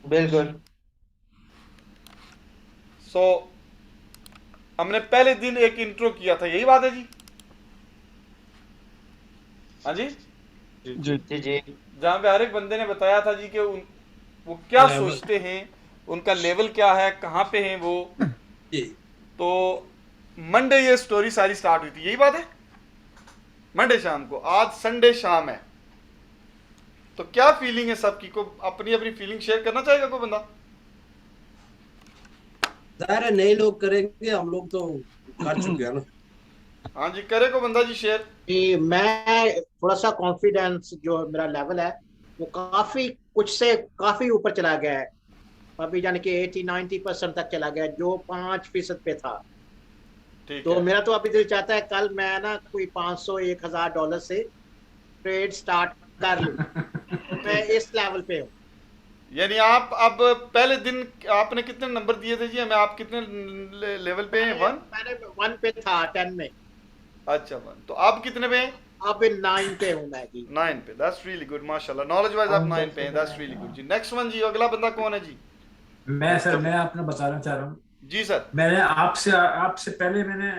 बिल्कुल। सो हमने पहले दिन एक इंट्रो किया था, यही बात है जी? हाँ जी। जी जी जी। जी। जहाँ पे हर एक बंदे ने बताया था जी कि वो क्या लेवल। सोचते हैं, उनका लेवल क्या है, कहाँ पे हैं वो। जी। तो मंडे ये स्टोरी सारी स्टार्ट हुई थी, यही बात है? मंडे शाम को, आज संडे शाम है। तो क्या फीलिंग है सबकी? को अपनी अपनी फीलिंग शेयर करना चाहेगा कोई बंदा? जाहिर है नए लोग करेंगे, हम लोग तो कर चुके हैं ना। हाँ जी, करे को बंदा जी शेयर। कि मैं थोड़ा सा कॉन्फिडेंस जो मेरा लेवल है वो काफी कुछ से काफी ऊपर चला गया है। अभी यानी कि 80-90% तक चला गया है, जो 5% पे था। ठीक तो है। मेरा तो अभी दिल चाहता है कल मैं ना कोई 500-1000 डॉलर से ट्रेड स्टार्ट कर लूं। तो मैं ठीक है। इस लेवल पे हूँ। यानी आप अब पहले दिन आपने कितने नंबर दिए थे जी हमें? आप कितने लेवल पे हैं? मैंने वन? मैंने 1 पे था, 10 में। अच्छा, वन। तो आप कितने पे हैं? अब 9 पे हूँ मैं जी। 9 पे। दैट्स रियली गुड, माशाल्लाह। नॉलेज वाइज आप 9 पे हैं, दैट्स रियली गुड जी। नेक्स्ट वन जी, अगला बंदा कौन है जी? मैं सर, मैं अपना बताना चाह रहा हूँ। जी सर। मैंने आपसे आपसे पहले मैंने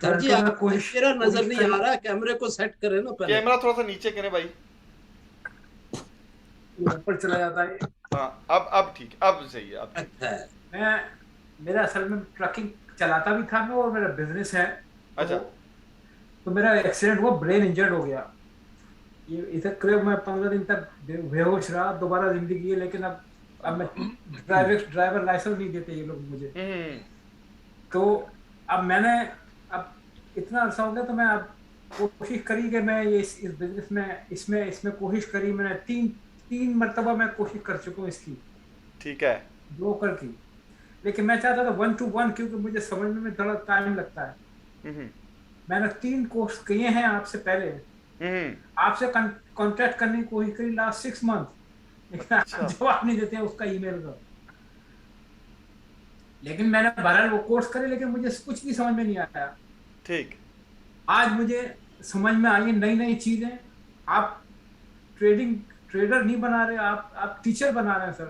सर जी टोरंटो में आपका कोशिश चेहरा नजर कोशिश नहीं आ करी। रहा, कैमरे को सेट करें ना पहले। कैमरा थोड़ा सा नीचे करें भाई। ये ऊपर चला जाता है। हाँ, अब ठीक, अब सही है, अब ठीक। अच्छा है। मैं मेरा असल में ट्रकिंग चलाता भी था मैं, और मेरा बिजनेस है। तो अच्छा। तो मेरा एक्सीडेंट हुआ, ब्रेन इंजर्ड हो गया। ये इधर करीब मैं 15 दिन तक बेहोश रहा, दोबारा जिंदगी है। लेकिन अब मैं ड्राइवर लाइसेंस नहीं देते ये लोग मुझे। हम्म। तो अब मैंने, अब इतना अरसा हो गया, तो मैं अब कोशिश करी कि मैं ये इस बिजनेस में, इसमें इसमें कोशिश करी मैंने। तीन तीन मरतबा मैं कोशिश कर चुका हूँ इसकी, ठीक है। ब्रोकर की। लेकिन मैं चाहता था 1 to 1, क्योंकि मुझे समझने में थोड़ा टाइम लगता है। हम्म। मैंने 3 कोर्स किए हैं आपसे पहले। हम्म। आपसे कांटेक्ट करने की कोशिश करी लास्ट 6 मंथ, लेकिन आप अच्छा। जवाब नहीं देते हैं उसका, ईमेल का। लेकिन मैंने बहरहाल वो कोर्स करे, लेकिन मुझे कुछ भी समझ में नहीं आया। ठीक। आज मुझे समझ में आई नई नई चीजें। आप ट्रेडिंग ट्रेडर नहीं बना रहे, आप टीचर बना रहे हैं सर।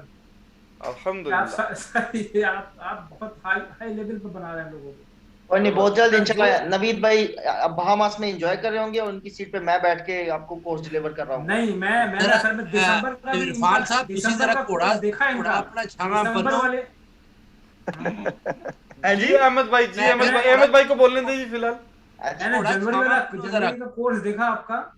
आप अल्हम्दुलिल्लाह। आप बहुत हाई हाई लेवल पे बना रहे हैं लोगों को। और नहीं, बहुत जल्द सर जो, इंशाल्लाह नवीद भाई अब बहामास में एंजॉय कर रहे होंगे और उनकी सीट पे मैं बैठ के आपको कोर्स डिलीवर कर रहा हूँ। नहीं, मैंने जरा असल में दिसंबर का भी इनका, इरफान साहब, किसी दिसंबर जरा का घोड़ा कोर्स देखा है घोड़ा इनका। अपना छाना दिसंबर बनो। वाले। है जी जी। अहमद भाई, जी मैं अहमद मैं भाई, घोड़ा, अहमद भाई को बोलने दीजिए फिलहाल। अच्छा। मैंने घोड़ा छाना बनो जरा। जनवरी का कोर्स देखा आपका।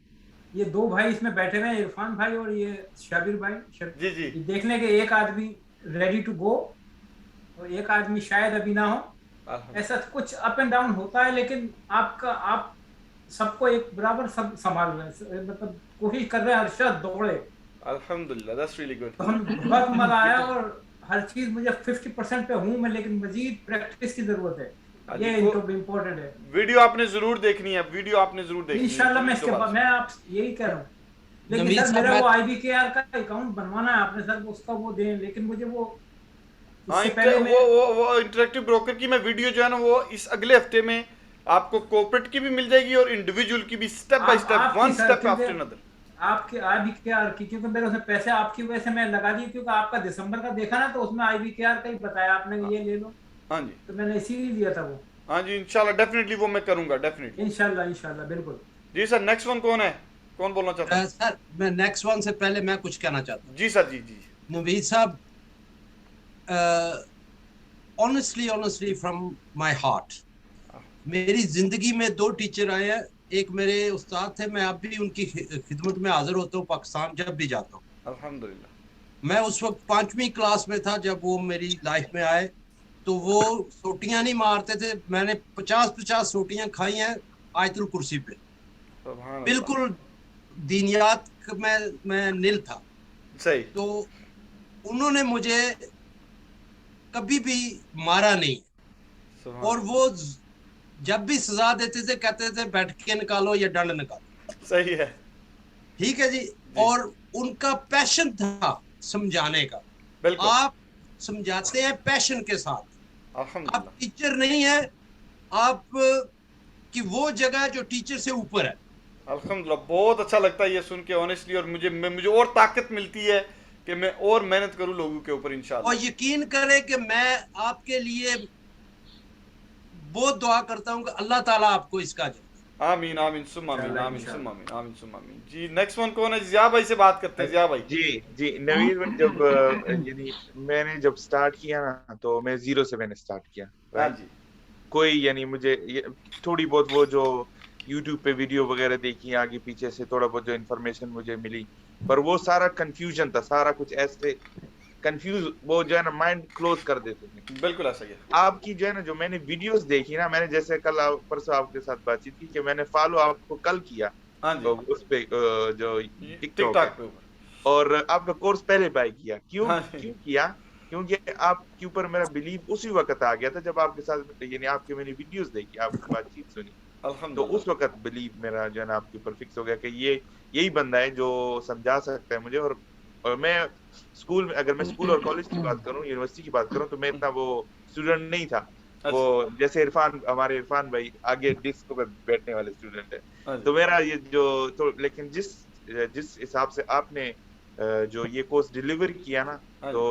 ये दो भाई इसमें बैठे हुए हैं, इरफान भाई और ये शाबिर भाई। जी जी। ये देख लें कि एक आदमी रेडी टू गो, और एक आदमी शायद अभी ना हो। ऐसा अल्हम्दुलिल्लाह। कुछ अप एंड डाउन होता है, लेकिन आप सबको एक बराबर सब संभाल रहे हैं, मतलब कोशिश कर रहे हैं हर शख्स दौड़े। अल्हम्दुलिल्लाह, दैट्स रियली गुड। तो हम बहुत मजा ये आया। तो, और हर चीज मुझे 50% पे हूं मैं, लेकिन मजीद प्रैक्टिस की जरूरत है। हाँ जी ये को, इम्पोर्टेंट है। वीडियो आपने जरूर देखनी है, वीडियो आपने जरूर देखनी है इंशाल्लाह जी, मैं एक दो इसके बार बाद, मैं सुन। आप यही कह रहा हूँ। लेकिन नवीद सर साहब मेरा मैं, वो IBKR का अकाउंट बनवाना है आपने सर, उसका वो दें। लेकिन मुझे वो, हाँ, इससे पहले मैं, वो इंटरेक्टिव ब्रोकर की मैं वीडियो जो है ना, वो इस अगले हफ्ते में आपको कॉर्पोरेट की भी मिल जाएगी और इंडिविजुअल की भी, स्टेप बाय आप स्टेप, आपकी वन सर, स्टेप क्योंकि आफ्टर अनदर। आपके IBKR की, क्योंकि मेरे उसमें पैसे आपकी वजह से मैं लगा दिए, क्योंकि आपका दिसंबर का देखा ना, तो उसमें IBKR का ही बताया आपने कि ये ले लो। हाँ जी। तो मैंने इसीलिए लिया था वो। हाँ जी, इंशाल्लाह डेफिनेटली वो मैं करूंगा, डेफिनेटली। इंशाल्लाह इंशाल्लाह बिल्कुल। जी सर, नेक्स्ट वन कौन है? कौन बोलना चाहता है? सर मैं नेक्स्ट वन से पहले मैं कुछ कहना चाहता जी सर, जी जी। हूँ। नवीद साहब, honestly honestly from my heart, मेरी जिंदगी में दो टीचर आए हैं। एक मेरे उस्ताद थे, मैं अब भी उनकी खिदमत में हाजिर होता हूँ पाकिस्तान जब भी जाता हूँ। अल्हम्दुलिल्लाह। मैं उस वक्त 5वीं क्लास में था जब वो मेरी लाइफ में आए। तो वो सोटियां नहीं मारते थे, मैंने 50-50 सोटियां खाई हैं आयतुल कुर्सी पे। सुभान अल्लाह। बिल्कुल दीनियात मैं निल था। सही। तो उन्होंने मुझे कभी भी मारा नहीं। सुभान और वो अल्लाह। जब भी सजा देते थे कहते थे बैठ के निकालो या डंड निकालो। सही है। ठीक है जी। जी। और उनका पैशन था समझाने का। बिल्कुल। आप समझाते हैं पैशन के साथ। आप अल्हम्दुलिल्लाह। टीचर नहीं है, आप की वो जगह जो टीचर से ऊपर है। अल्हम्दुलिल्लाह, बहुत अच्छा लगता है ये सुन के ऑनेस्टली, और मुझे और ताकत मिलती है कि मैं और मेहनत करूं लोगों के ऊपर इंशाल्लाह। और यकीन करें कि मैं आपके लिए बहुत दुआ करता हूं कि अल्लाह ताला आपको इसका आमीन आमीन सुम्मा आमीन इंशाल्लाह, आमीन इंशाल्लाह। सुम्मा आमीन आमीन सुम्मा आमीन। जी नेक्स्ट वन कौन है? जिया भाई से बात करते हैं। जिया भाई। जी जी नवीद भाई, जब यानी मैंने जब स्टार्ट किया ना तो मैं 0 से मैंने स्टार्ट किया, हाँ राइट। जी। कोई यानी मुझे थोड़ी बहुत वो जो यूट्यूब पे वीडियो वगैरह देखी आगे पीछे से थोड़ा बहुत जो इन्फॉर्मेशन मुझे मिली, पर वो सारा कंफ्यूजन था, सारा कुछ ऐसे कंफ्यूज, वो जो है ना माइंड क्लोज कर देते थे। बिल्कुल ऐसा ही है। आपकी जो है ना, जो मैंने वीडियोस देखी ना, मैंने जैसे कल परसों आपके साथ बातचीत की कि मैंने फॉलो आपको कल किया, हाँ जी। तो उस पे जो टिकटॉक टिकटॉक पे ऊपर। और आपका कोर्स पहले बाय किया। क्यों हाँ जी। क्यों किया? क्योंकि आपके ऊपर मेरा बिलीव उसी वक्त आ गया था जब आपके साथ यानी आपके मैंने वीडियोस देखी, आपकी बातचीत सुनी, तो अल्हम्दुलिल्लाह। उस वक्त बिलीव मेरा जो है ना आपके ऊपर फिक्स हो गया कि ये यही बंदा है जो समझा सकता है मुझे। और मैं स्कूल में, अगर मैं स्कूल और कॉलेज की बात करूं, यूनिवर्सिटी की बात करूं, तो मैं इतना वो स्टूडेंट नहीं था। वो जैसे इरफान, हमारे इरफान भाई आगे डिस्क पर बैठने वाले स्टूडेंट है, हाँ जी। तो मेरा ये जो तो लेकिन जिस हिसाब से आपने जो ये कोर्स डिलीवर किया ना, हाँ तो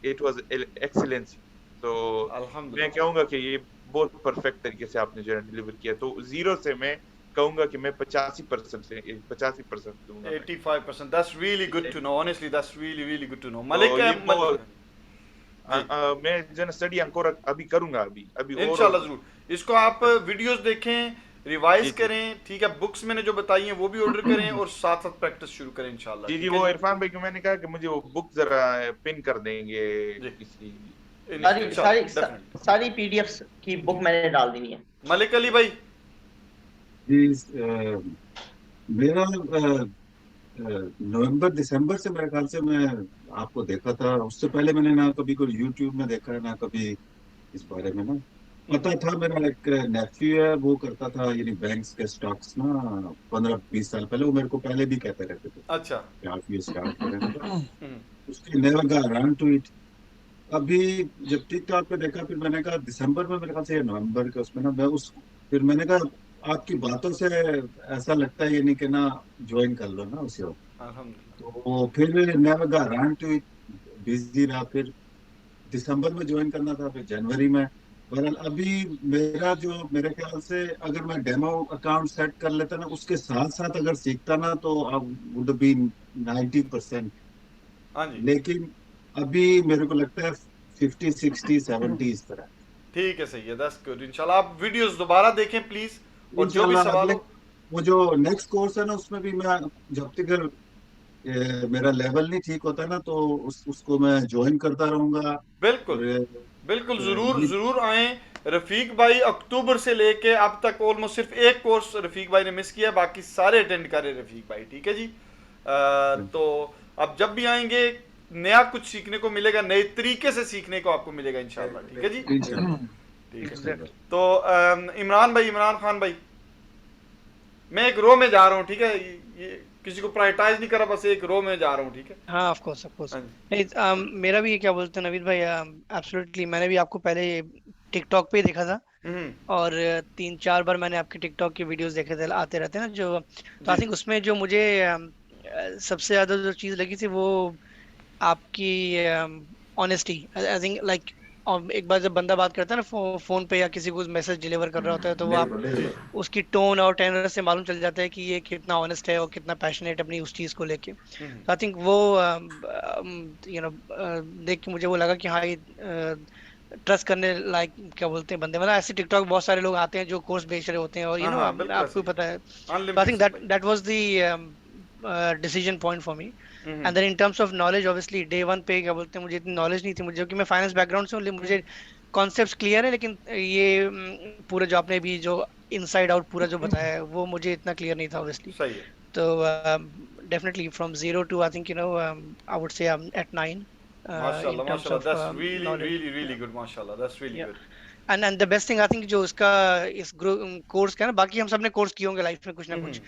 इट वाज एक्सीलेंसी। तो मैं अल्हम्दुलिल्लाह। कहूंगा कि ये बहुत परफेक्ट तरीके से आपने जो है डिलीवर किया। तो 0 से मैं कहूंगा कि मैं 85% से 85% दूंगा मैं। 85%. That's really good to know. Honestly, that's really really good to know. तो Malik ये है वो जी। मैं जो है स्टडी encore अभी करूंगा, अभी और इंशाल्लाह जरूर। इसको आप वीडियोस देखें, रिवाइज जी, जी। करें, ठीक है। बुक्स मैंने जो बताई हैं वो भी ऑर्डर करें और साथ साथ प्रैक्टिस शुरू करें इंशाल्लाह। जी जी, ठीक है वो इरफान भाई को मैंने कहा कि मुझे वो बुक जरा पिन कर देंगे जी। किसी। सारी इंशाल्लाह, सारी definitely। सारी पीडीएफ की बुक मैंने डाल दी है। मलिक अली भाई। जी मेरा नवंबर दिसंबर से मेरे ख्याल से मैं आपको देखा था। उससे पहले मैंने ना कभी कोई यूट्यूब में देखा है ना कभी इस बारे में ना पता था। मेरा एक नेफ्यू है, वो करता था यानी बैंक्स के स्टॉक्स ना 15-20 साल पहले। वो मेरे को पहले भी कहते रहते थे अच्छा। कि आप ये स्टार्ट करें, हम्म, उसकी never got around two it. अभी जब टिकटॉक पे देखा, फिर मैंने कहा दिसंबर में, मेरे ख्याल से नवंबर के उसमें ना मैं उस फिर मैंने कहा आपकी बातों से ऐसा लगता है ये नहीं कि ना ज्वाइन कर लो ना उसे। अल्हम्दुलिल्लाह। तो फिर never got around two it, busy रहा। फिर दिसंबर में ज्वाइन करना था, फिर जनवरी में। बहरहाल अभी मेरा जो मेरे ख्याल से अगर मैं डेमो अकाउंट सेट कर लेता ना, उसके साथ साथ अगर सीखता ना, तो अब वुड बी 90%। हाँ जी। लेकिन अभी मेरे को लगता है 50, 60, 70 इस तरह। ठीक है, सही है। That's good. इंशाल्लाह आप वीडियोस दोबारा देखें प्लीज, और जो भी इंशाल्लाह सवाल हो। वो जो नेक्स्ट कोर्स है ना, उसमें भी मैं जब तक मेरा लेवल नहीं ठीक होता ना, तो उसको मैं ज्वाइन करता रहूंगा। बिल्कुल और बिल्कुल, जरूर ये जरूर आए। रफीक भाई अक्टूबर से लेके अब तक ऑलमोस्ट सिर्फ एक कोर्स रफीक भाई ने मिस किया, बाकी सारे अटेंड करे रफीक भाई। ठीक है जी। तो अब जब भी आएंगे नया कुछ सीखने को मिलेगा, नए तरीके से सीखने को आपको मिलेगा इंशाल्लाह। ठीक है जी। इंशाल्लाह। ठीक है। तो इमरान खान भाई, मैं एक रो में जा रहा हूँ, ठीक है। ये किसी को प्रायोरिटाइज नहीं करा, बस एक रो में जा रहा हूँ, ठीक है। हाँ, ऑफ कोर्स हाँ जी। नहीं, मेरा भी क्या बोलते हैं नवीद भाई, एब्सोल्युटली मैंने भी आपको पहले टिकटॉक पे ही देखा था, और 3-4 बार मैंने आपके टिकटॉक के वीडियोस देखे थे, आते रहते हैं ना जो। तो आई थिंक उसमें जो मुझे सबसे ज्यादा जो चीज लगी थी वो आपकी ऑनेस्टी। आई थिंक लाइक एक बार जब बंदा बात करता है ना फोन पे या किसी को मैसेज डिलीवर कर रहा होता है, तो वो आप उसकी टोन और टेनर से मालूम चल जाता है कि ये कितना ऑनेस्ट है और कितना पैशनेट अपनी उस चीज को लेके। तो आई थिंक वो देख के मुझे वो लगा कि हाँ, ये ट्रस्ट करने लायक क्या बोलते हैं बंदे। मतलब ऐसे टिकटॉक बहुत सारे लोग आते हैं जो कोर्स बेच रहे होते हैं, और आपको पता है। I think that was the decision point for me. And then in terms of knowledge, obviously day one पे क्या बोलते हैं मुझे इतनी नॉलेज नहीं थी, मुझे क्योंकि मैं फाइनेंस बैकग्राउंड से हूँ, मुझे कॉन्सेप्ट्स क्लियर है, लेकिन ये पूरा जो आपने भी जो इनसाइड आउट पूरा जो बताया है वो मुझे इतना क्लियर नहीं था ऑब्वियसली। सही है। तो definitely from 0 to I think I would say I'm at 9 माशाल्लाह in terms माशाल्लाह, of that's really knowledge. really really good, माशाल्लाह, that's really Yeah. good। And the best thing I think जो इसका इस कोर्स का ना, बाकी हम सब ने कोर्स किए होंगे लाइफ में कुछ ना कुछ,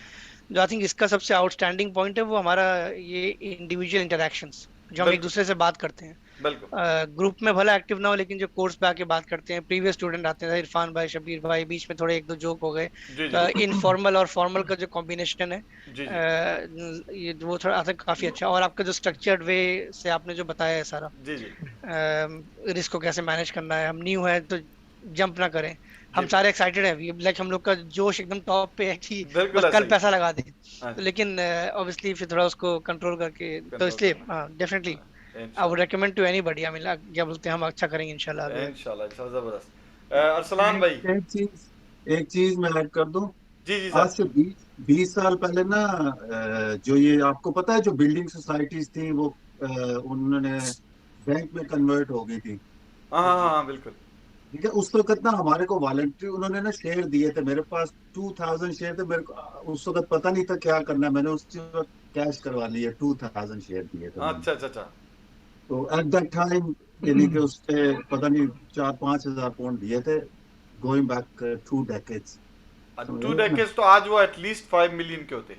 जो आई थिंक इसका सबसे आउटस्टैंडिंग पॉइंट है वो हमारा ये इंडिविजुअल इंटरेक्शंस जो हम एक दूसरे से बात करते हैं। ग्रुप में भला एक्टिव ना हो, लेकिन जो कोर्स पे आके बात करते हैं, प्रीवियस स्टूडेंट आते हैं, इरफान भाई, शबीर भाई, बीच में थोड़े एक दो जोक हो गए, तो इनफॉर्मल और फॉर्मल का जो कॉम्बिनेशन है ये वो थोड़ा काफी अच्छा। और आपका जो स्ट्रक्चर्ड वे से आपने जो बताया है सारा, रिस्क को कैसे मैनेज करना है, हम न्यू है तो जंप ना करें, हम सारे एक्साइटेड हैं, लाइक हम लोग का जोश एकदम टॉप पे है कि बस कल पैसा लगा दें, तो लेकिन ऑब्वियसली फिर थोड़ा उसको कंट्रोल करके, तो इसलिए definitely I would recommend to anybody, I mean क्या बोलते हैं, हम अच्छा करेंगे इंशाल्लाह जबरदस्त। अरसलान भाई एक चीज मैं ऐड कर दूं, जी आज से 20 साल पहले ना, जो ये आपको पता है जो बिल्डिंग सोसाइटीज थी वो उन्होंने बैंक में कन्वर्ट हो गई थी। हाँ बिल्कुल, ठीक है। उस वक्त ना हमारे को वॉलंटरी उन्होंने ना शेयर दिए थे, मेरे पास 2000 शेयर थे, मेरे को उस वक्त पता नहीं था क्या करना है, मैंने उस वक्त कैश करवा लिए, 2000 शेयर दिए थे। अच्छा। तो एट दैट टाइम यानी कि उसके पता नहीं 4-5 हजार पाउंड दिए थे, गोइंग बैक 2 decades। 2 decades तो आज वो एटलीस्ट 5 मिलियन के होते।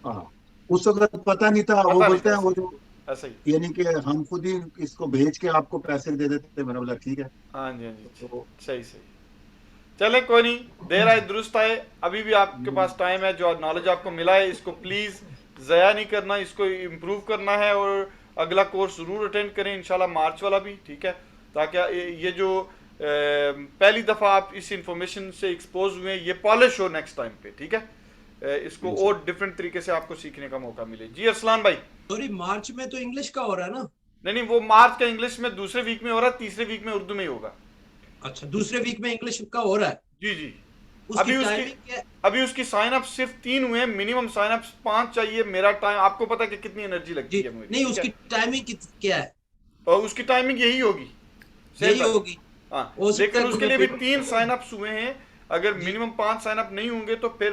हाँ, उस वक्त पता नहीं था, वो बोलते हैं वो जो ऐसा ही, यानी कि हम खुद ही इसको भेज के आपको पैसे दे देते थे। मैंने बोला ठीक है। हाँ जी तो सही चले, कोई नहीं, देर आए दुरुस्त आए, अभी भी आपके पास टाइम है, जो नॉलेज आपको मिला है इसको प्लीज ज़ाया नहीं करना, इसको इम्प्रूव करना है, और अगला कोर्स जरूर अटेंड करें इंशाल्लाह, मार्च वाला भी, ठीक है, ताकि ये जो पहली दफ़ा आप इस इंफॉर्मेशन से एक्सपोज हुए ये पॉलिश हो नेक्स्ट टाइम पे, ठीक है, इसको और डिफरेंट तरीके से आपको सीखने का मौका मिले। जी अरसलान भाई। सॉरी, मार्च में तो इंग्लिश का हो रहा है ना? नहीं, वो मार्च का इंग्लिश में दूसरे वीक में हो रहा है, तीसरे वीक में उर्दू में ही होगा। अच्छा, दूसरे वीक में इंग्लिश का हो रहा है? जी। अभी उसकी साइन अप सिर्फ 3 हुए हैं, मिनिमम साइन अप 5 चाहिए। मेरा टाइम आपको पता है कि कितनी एनर्जी लगती है मुझे। नहीं, उसकी टाइमिंग क्या है? और उसकी टाइमिंग यही होगी। हाँ, लेकिन उसके लिए भी 3 साइन अप्स हुए हैं, अगर मिनिमम 5 साइन अप नहीं होंगे तो फिर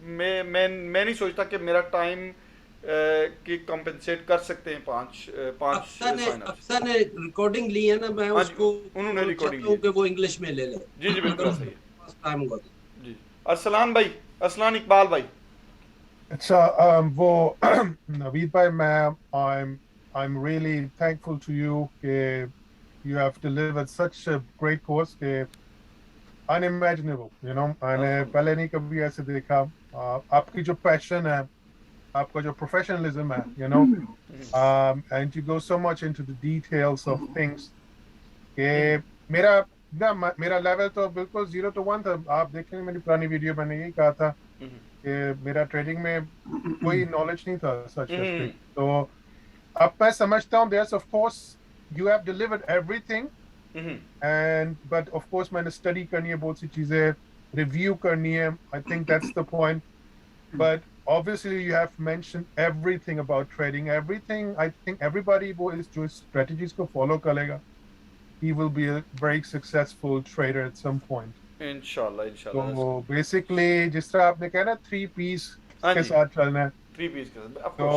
मैं नहीं सोचता कि मेरा टाइम की कॉम्पेंसेट कर सकते हैं 5 साइन अप। अक्सर ने रिकॉर्डिंग ली है ना, मैं उसको उन्होंने रिकॉर्डिंग ली कि वो इंग्लिश में ले ले। जी बिल्कुल सही है। टाइम होगा जी। अरसलान भाई, अरसलान इकबाल भाई। अच्छा, वो नवीद भाई, मैं I'm really thankful to you कि you have delivered such a great course कि unimaginable, you know, मैंने पहले नहीं कभी ऐसे देखा। आपकी जो पैशन है, आपका जो प्रोफेशनलिज्म है, you know, and you go so much into the details of things कि मेरा लेवल तो बिल्कुल 0 to 1 था। आप देखेंगे मेरी पुरानी वीडियो, मैंने यही कहा था कि मेरा ट्रेडिंग में कोई नॉलेज नहीं था सच। तो अब मैं समझता हूँ there's of course you have delivered everything and but of course मैंने स्टडी करनी है, बहुत सी चीजें रिव्यू करनी है, I think that's the point, but obviously you have mentioned everything about trading, everything। I think everybody वो इस जो strategies को follow करेगा, he will be a very successful trader at some point। इंशाल्लाह। तो basically जिस तरह आपने कहा ना 3 P's के साथ चलना है, 3 P's के साथ, तो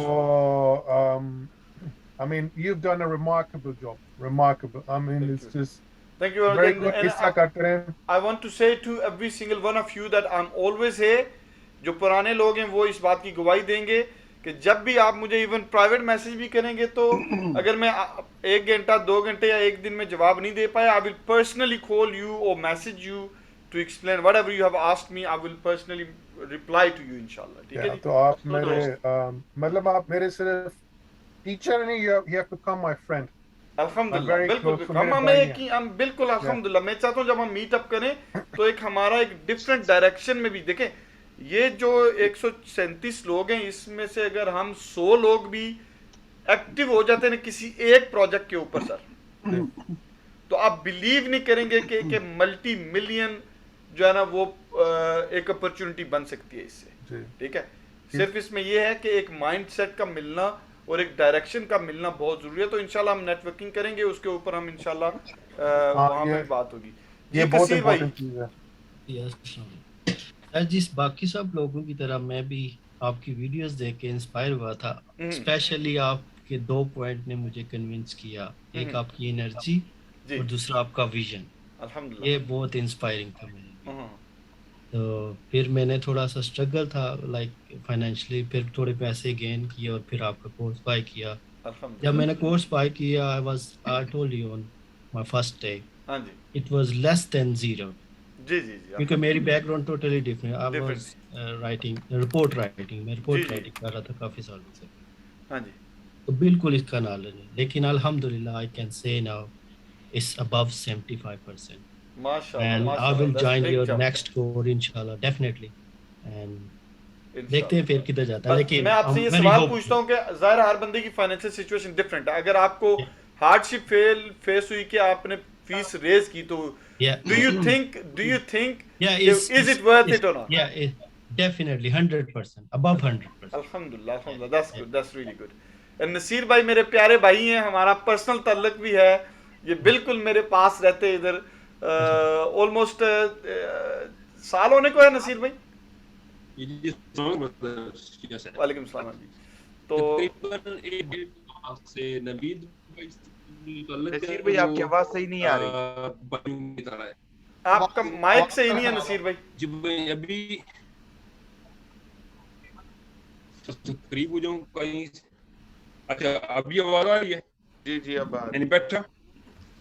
I mean you've done a remarkable job, remarkable। I mean it's just thank you very good। हिस्सा करते रहें। I want to say to every single one of you that I'm always here। जो पुराने लोग हैं वो इस बात की गवाही देंगे कि जब भी आप मुझे इवन प्राइवेट मैसेज भी करेंगे, तो अगर मैं 1 घंटा 2 घंटे या 1 दिन में जवाब नहीं दे पाया, I will personally call you और message you to explain whatever you have asked me, I will personally reply to you इंशाल्लाह, ठीक है। तो आप मेरे मतलब आप मेरे सिर्फ टीचर नहीं, you have become my friend। अल्हम्दुलिल्लाह, बिल्कुल हम बिल्कुल अल्हम्दुलिल्लाह। मैं चाहता हूँ जब हम मीट अप करें तो एक हमारा एक डिफरेंट डायरेक्शन में भी देखें। ये जो 137 लोग हैं, इसमें से अगर हम 100 लोग भी एक्टिव हो जाते हैं किसी एक प्रोजेक्ट के ऊपर सर, तो आप बिलीव नहीं करेंगे कि मल्टी मिलियन जो है ना वो एक अपॉर्चुनिटी बन सकती है इससे, ठीक है। सिर्फ इसमें ये है कि एक माइंडसेट का मिलना और एक डायरेक्शन का मिलना बहुत जरूरी है। तो इंशाल्लाह हम नेटवर्किंग करेंगे, उसके ऊपर हम इंशाल्लाह वहाँ पे बात होगी। ये बहुत इम्पोर्टेंट चीज है। जिस बाकी सब लोगों की तरह मैं भी आपकी वीडियोस देख के इंस्पायर हुआ था। स्पेशली आपके 2 पॉइंट ने मुझे कन्विंस किया, एक आपकी एनर्जी और दूसरा आपका विजन। अल्हम्दुलिल्लाह, ये बहुत इंस्पायरिंग था मेरे लिए। तो फिर मैंने थोड़ा सा स्ट्रगल था लाइक फाइनेंशियली, फिर थोड़े पैसे गेन किए और फिर आपका कोर्स बाय किया। जब मैंने कोर्स बाय किया I told you on my first day, हाँ जी, इट वाज लेस देन 0। जी जी जी, क्योंकि मेरी background totally different, I was writing report writing, मैं रिपोर्ट जी, जी। राइटिंग कर रहा था काफी सालों से, हाँ जी, तो बिल्कुल इसका नॉलेज है। लेकिन अल्हम्दुलिल्लाह I can say now it's above 75%, माशाल्लाह and I माशाल्लाह, will that's join big your jump. next course inshallah definitely, and इंशाल्लाह। देखते हैं फिर किधर जाता है। बस लेकिन मैं आपसे ये I'm very सवाल hopeful. पूछता हूँ कि ज़ाहिर है हर बंदे की फाइनेंशियल सिचुएशन डिफरेंट है, अगर आपको हार्डशिप फेस हुई कि आपने फीस रेज की, तो Yeah. Do you think Yeah, is it worth it और नॉट? yeah, definitely 100%, above 100%. अल्हम्दुलिल्लाह अल्हम्दुलिल्लाह, that's good, that's really good. Nasir भाई मेरे प्यारे भाई हैं, हमारा पर्सनल ताल्लुक भी है, ये बिल्कुल मेरे पास रहते हैं इधर, ऑलमोस्ट साल होने को है नसीर भाई। वालेकुम सलाम जी। तो से नवीद नसीर भाई आपकी आवाज सही नहीं आ रही, आपका माइक सही नहीं है नसीर भाई। जी भाई अभी करीब हो जाऊं कहीं। अच्छा अभी आवाज आ रही है? जी जी अब आ रही यानी बेटर,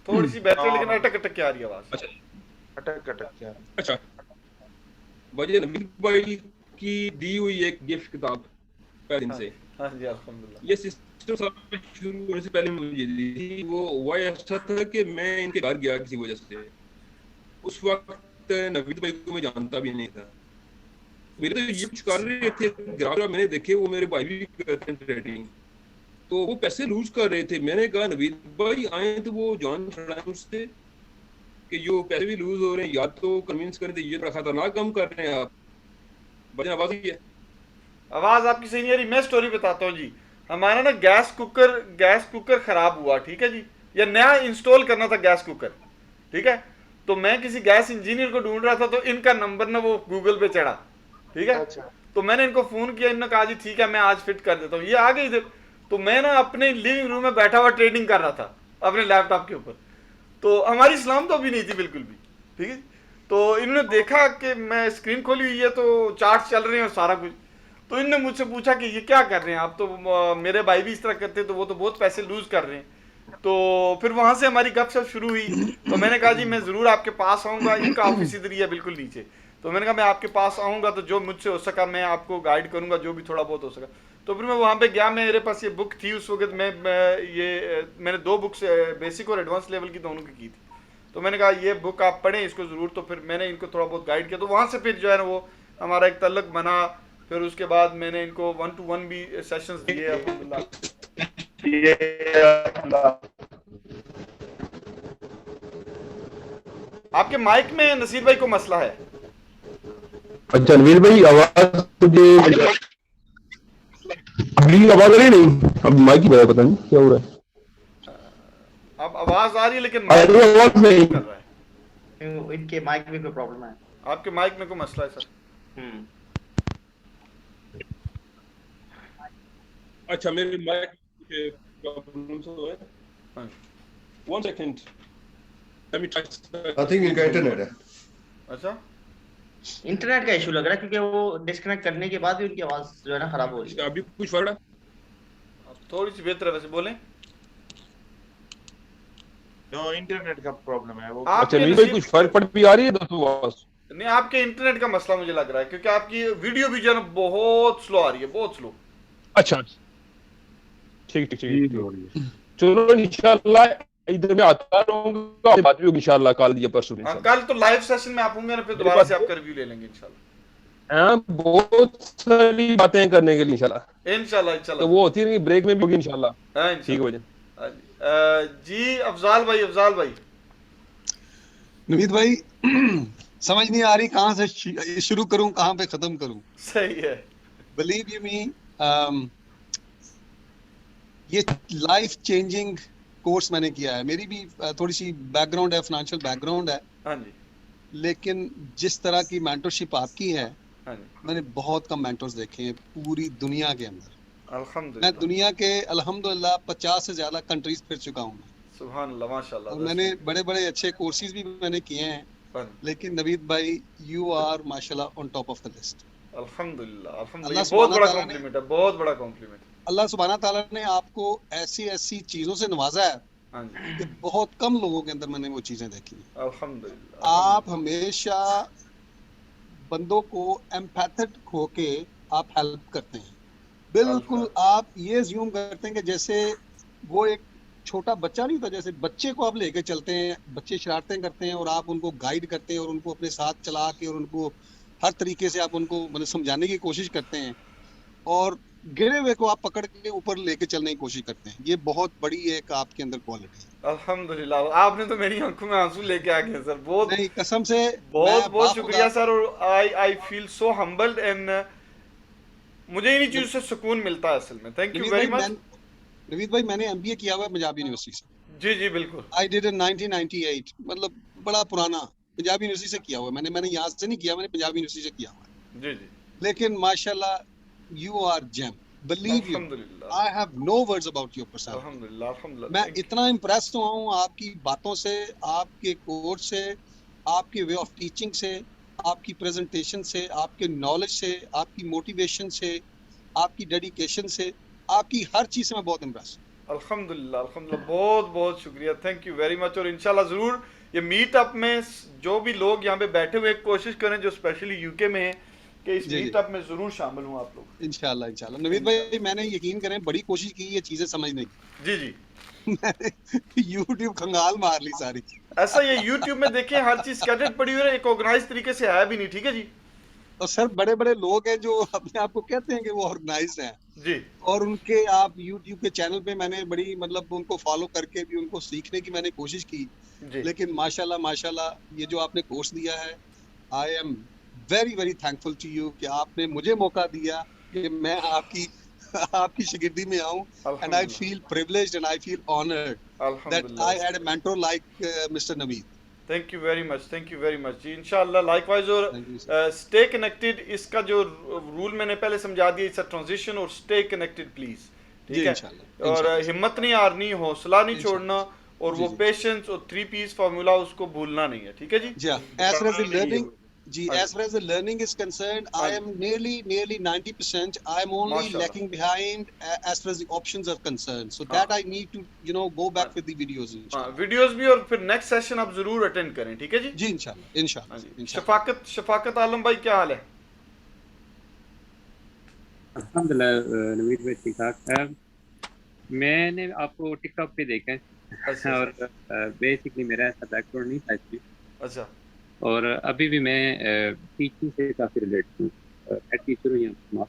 थोड़ी सी बेहतर, लेकिन अटक अटक के आ रही है आवाज। अच्छा अटक अटक क्या? अच्छा वजह नवीद भाई की दी हुई एक गिफ्ट किताब पहले दिन से, हाँ जी अल्हम्दुलिल्लाह, ये सिस्टम साहब शुरू होने से पहले मुझे दी थी। वो हुआ ऐसा था कि मैं इनके घर गया किसी वजह से, उस वक्त नवीद भाई को मैं जानता भी नहीं था, मेरे तो ये कुछ कर रहे थे ग्राहक मैंने देखे, वो मेरे भाई भी करते हैं ट्रेडिंग, तो वो पैसे लूज कर रहे थे। मैंने कहा नवीद भाई आए तो वो जान छुड़ाएं उससे कि जो पैसे भी लूज हो रहे हैं, या तो कन्विंस करें, तो ये बड़ा खतरनाक काम कर रहे हैं आप। बड़ी आवाज ही है, आवाज आपकी सही नहीं आ रही। मैं स्टोरी बताता हूँ जी, हमारा ना गैस कुकर खराब हुआ, ठीक है जी, या नया इंस्टॉल करना था गैस कुकर, ठीक है, तो मैं किसी गैस इंजीनियर को ढूंढ रहा था, तो इनका नंबर ना वो गूगल पे चढ़ा, ठीक है। अच्छा। तो मैंने इनको फोन किया, इन्होंने कहा जी ठीक है मैं आज फिट कर देता हूँ। ये आ गए इधर, तो मैं ना अपने लिविंग रूम में बैठा हुआ ट्रेडिंग कर रहा था अपने लैपटॉप के ऊपर, तो हमारी इस्लाम तो अभी नहीं थी बिल्कुल भी, ठीक है। तो इन्होंने देखा कि मैं स्क्रीन खोली हुई है, तो चार्ट चल रहे हैं और सारा कुछ, तो इन्होंने मुझसे पूछा कि ये क्या कर रहे हैं आप, तो मेरे भाई भी इस तरह करते, तो वो तो बहुत पैसे लूज कर रहे हैं। तो फिर वहां से हमारी गपशप शुरू हुई, तो मैंने कहा जी मैं ज़रूर आपके पास आऊँगा, इनका ऑफिस इधर ही है बिल्कुल नीचे, तो मैंने कहा मैं आपके पास आऊँगा, तो जो मुझसे हो सका मैं आपको गाइड करूँगा, जो भी थोड़ा बहुत हो सका। तो फिर मैं वहाँ पे गया, मेरे पास ये बुक थी उस वक्त, मैंने 2 बुक्स बेसिक और एडवांस लेवल की दोनों की थी, तो मैंने कहा ये बुक आप पढ़ें इसको ज़रूर। तो फिर मैंने इनको थोड़ा बहुत गाइड किया, तो वहाँ से फिर जो है ना वो हमारा एक तल्लक बना। फिर उसके बाद मैंने इनको 1-to-1 भी सेशंस दिए अल्हम्दुलिल्लाह। आपके माइक में नसीर भाई को मसला है। अच्छा नवीद भाई आवाज मुझे अगली आवाज आ रही नहीं, अब माइक की वजह पता नहीं क्या हो रहा है। अब आवाज आ रही है लेकिन आवाज नहीं कर रहा है, इनके माइक में कोई प्रॉब्लम है। आपके माइक में कोई मसला है सर। अच्छा मेरे माइक के प्रॉब्लम तो है। 1 second, let me try. I think इनका इंटरनेट है। अच्छा इंटरनेट का इशू लग रहा है, क्योंकि वो डिस्कनेक्ट करने के बाद भी उनकी आवाज जो है ना खराब हो रही है। अभी कुछ फर्क है? थोड़ी सी बेहतर है वैसे, बोलें। जो इंटरनेट का प्रॉब्लम है वो। अच्छा नहीं भाई कुछ फर्क पड़ भी आ रही है दोस्तों आवाज? नहीं आपके इंटरनेट का मसला मुझे लग रहा है, क्योंकि आपकी वीडियो भी जो है बहुत स्लो आ रही है, बहुत स्लो। अच्छा ठीक चलो इंशाल्लाह इधर में आता रहूंगा, बात भी होगी इंशाल्लाह कल या परसों। कल तो लाइव सेशन में आप होंगे ना, फिर दोबारा से आपका रिव्यू ले लेंगे इंशाल्लाह। हाँ बहुत सारी बातें करने के लिए इंशाल्लाह इंशाल्लाह। तो वो होती है ब्रेक में भी होगी इंशाल्लाह। ठीक है भाई जी। अफजाल भाई नवीद भाई समझ नहीं आ रही कहाँ से शुरू करूं, कहाँ पे खत्म करूं। सही है। बिलीव यू मी, ये लाइफ चेंजिंग कोर्स मैंने किया है। मेरी भी थोड़ी सी बैकग्राउंड है, फाइनेंशियल बैकग्राउंड है। हाँ जी। लेकिन जिस तरह की मेंटरशिप आपकी है, हाँ जी। मैंने बहुत कम मेंटर्स देखे हैं पूरी दुनिया के अंदर। अल्हम्दुलिल्लाह। मैं दुनिया के अल्हम्दुलिल्लाह 50 से ज्यादा कंट्रीज फिर चुका हूँ। सुभान अल्लाह माशाल्लाह। और मैंने बड़े बड़े अच्छे कोर्सेज भी मैंने किए हैं, लेकिन नवीद भाई यू आर माशाल्लाह on top of the list. अल्हम्दुलिल्लाह। बहुत बड़ा कॉम्प्लीमेंट है, बहुत बड़ा कॉम्प्लीमेंट। अल्लाह सुब्हाना ताला ने आपको ऐसी ऐसी चीजों से नवाजा है कि बहुत कम लोगों के अंदर मैंने वो चीजें देखी हैं। अल्हम्दुलिल्लाह। आप हमेशा बंदों को एम्पैथेटिक होके आप हेल्प करते हैं। बिल्कुल आप ये ज्यूम करते हैं कि जैसे वो एक छोटा बच्चा नहीं होता, जैसे बच्चे को आप लेके चलते हैं, बच्चे शरारतें करते हैं और आप उनको गाइड करते हैं और उनको अपने साथ चला के और उनको हर तरीके से आप उनको मतलब समझाने की कोशिश करते हैं और गिरे हुए को आप पकड़ के ऊपर लेके चलने की कोशिश करते हैं। ये बहुत बड़ी एक आपके अंदर क्वालिटी है। अल्हम्दुलिल्लाह, आपने तो मेरी आंखों में आंसू लेके आ गए सर। बहुत नहीं, कसम से बहुत बहुत शुक्रिया सर। और I feel so humbled and मुझे इन्हीं चीजों से सुकून मिलता है असल में। Thank you very much. Naveed भाई, मैंने एमबीए किया हुआ है पंजाब यूनिवर्सिटी से। जी जी बिल्कुल। आई डिड इन 1998, मतलब बड़ा पुराना पंजाब यूनिवर्सिटी से किया हुआ है। मैंने यहाँ से नहीं किया, मैंने पंजाब यूनिवर्सिटी से किया हुआ है। जी जी। लेकिन माशाल्लाह you are gem, believe you, I have no words about your personality. अल्हम्दुलिल्लाह अल्हम्दुलिल्लाह। मैं इतना इम्प्रेस हुआ हूँ आपकी बातों से, आपके कोर्स से, आपके वे ऑफ टीचिंग से, आपकी प्रेजेंटेशन से, आपके नॉलेज से, आपकी मोटिवेशन से, आपकी डेडिकेशन से, आपकी हर चीज से मैं बहुत इम्प्रेस हूँ। अल्हम्दुलिल्लाह अल्हम्दुलिल्लाह, बहुत बहुत शुक्रिया। Thank you very much. और इंशाल्लाह ज़रूर ये मीटअप में जो भी लोग यहाँ पे बैठे हुए कोशिश करें जो स्पेशली यूके में है कि इस मीटअप में जरूर शामिल हों आप लोग। इंशाल्लाह इंशाल्लाह। नवीद भाई, मैंने यकीन करें बड़ी कोशिश की ये चीजें समझने की। जी जी। मैंने यूट्यूब खंगाल मार ली सारी। ऐसा ये यूट्यूब में देखें हर चीज स्कैटर्ड पड़ी हुई है, एक ऑर्गेनाइज तरीके से आया भी नहीं। ठीक है जी। और सर बड़े बड़े लोग हैं जो अपने आप को कहते हैं कि वो ऑर्गेनाइज्ड हैं जी, और उनके आप यूट्यूब के चैनल पे मैंने बड़ी मतलब उनको फॉलो करके भी उनको सीखने की मैंने कोशिश की। लेकिन माशाल्लाह माशाल्लाह ये जो आपने कोर्स दिया है, I am very very thankful to you कि आपने मुझे मौका दिया कि मैं आपकी शागिर्दी में आऊं। And I feel privileged and I feel honoured that I had a mentor like mister Naveed. Thank you very much, thank you very much जी। इंशाल्लाह लाइकवाइज। और स्टे कनेक्टेड, इसका जो रूल मैंने पहले समझा दिया, इट्स अ ट्रांजिशन। और स्टे कनेक्टेड प्लीज, ठीक है। और हिम्मत नहीं हारनी, हौसला नहीं छोड़ना, और वो पेशेंस और 3 P's फार्मूला उसको भूलना नहीं है। ठीक है जी। as far as the learning as far as the learning is concerned, I am nearly 90%. I am only lacking behind as far as the options are concerned, so that I need to go back with the videos. Videos भी, और फिर next session आप जरूर attend करें। ठीक है जी। जी इंशाल्लाह। शफाकत आलम भाई, क्या हाल है? अल्हम्दुलिल्लाह नवीद भाई, ठीक ठाक। मैंने आपको टिकटॉक पे देखा है और बेसिकली मेरा ऐसा बैकग्राउंड नहीं था इसमें। अच्छा। और अभी भी मैं टीचिंग से काफ़ी रिलेट हूँ, हेड टीचर हूँ यहाँ।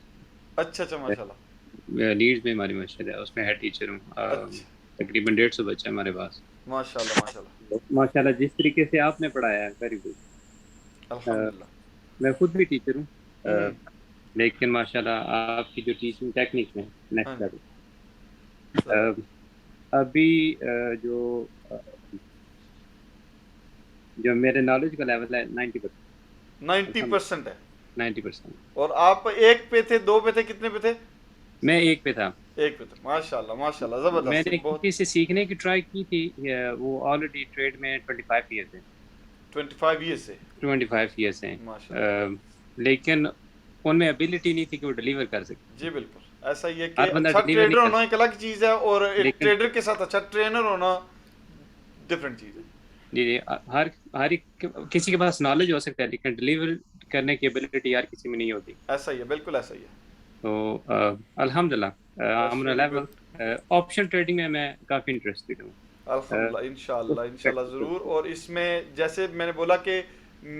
अच्छा अच्छा, माशाल्लाह। लीड्स में हमारी मस्जिद है, उसमें हेड टीचर हूँ। तकरीबन 150 बच्चे हमारे पास। माशाल्लाह माशाल्लाह माशाल्लाह। जिस तरीके से आपने पढ़ाया है, वेरी गुड। अल्हम्दुलिल्लाह। मैं खुद भी टीचर हूँ, लेकिन माशाल्लाह आपकी जो टीचिंग टेक्निक है नेक्स्ट लेवल। अभी जो मेरे नॉलेज का लेवल है 90% है। 90%। और आप 1 पे थे, 2 पे थे, कितने पे थे? मैं 1 पे था। 1 पे था, माशाल्लाह माशाल्लाह, जबरदस्त। मैंने किसी से सीखने की ट्राई की थी, वो ऑलरेडी ट्रेड में 25 ईयर्स है। 25 ईयर्स से 25 ईयर्स हैं, लेकिन उनमें एबिलिटी नहीं थी कि वो डिलीवर कर सके। जी बिल्कुल, ऐसा ही है कि अच्छा ट्रेडर होना एक अलग चीज है और एक ट्रेडर के साथ अच्छा ट्रेनर होना डिफरेंट चीज है। जी जी, हर किसी के पास नॉलेज हो सकता है, लेकिन डिलीवर करने की एबिलिटी यार किसी में नहीं होती। ऐसा ही है, बिल्कुल ऐसा ही है। तो अल्हम्दुलिल्लाह ऑप्शन ट्रेडिंग में मैं काफी इंटरेस्टेड हूँ। अल्हम्दुलिल्लाह, इंशाल्लाह इंशाल्लाह जरूर। और इसमें जैसे मैंने बोला कि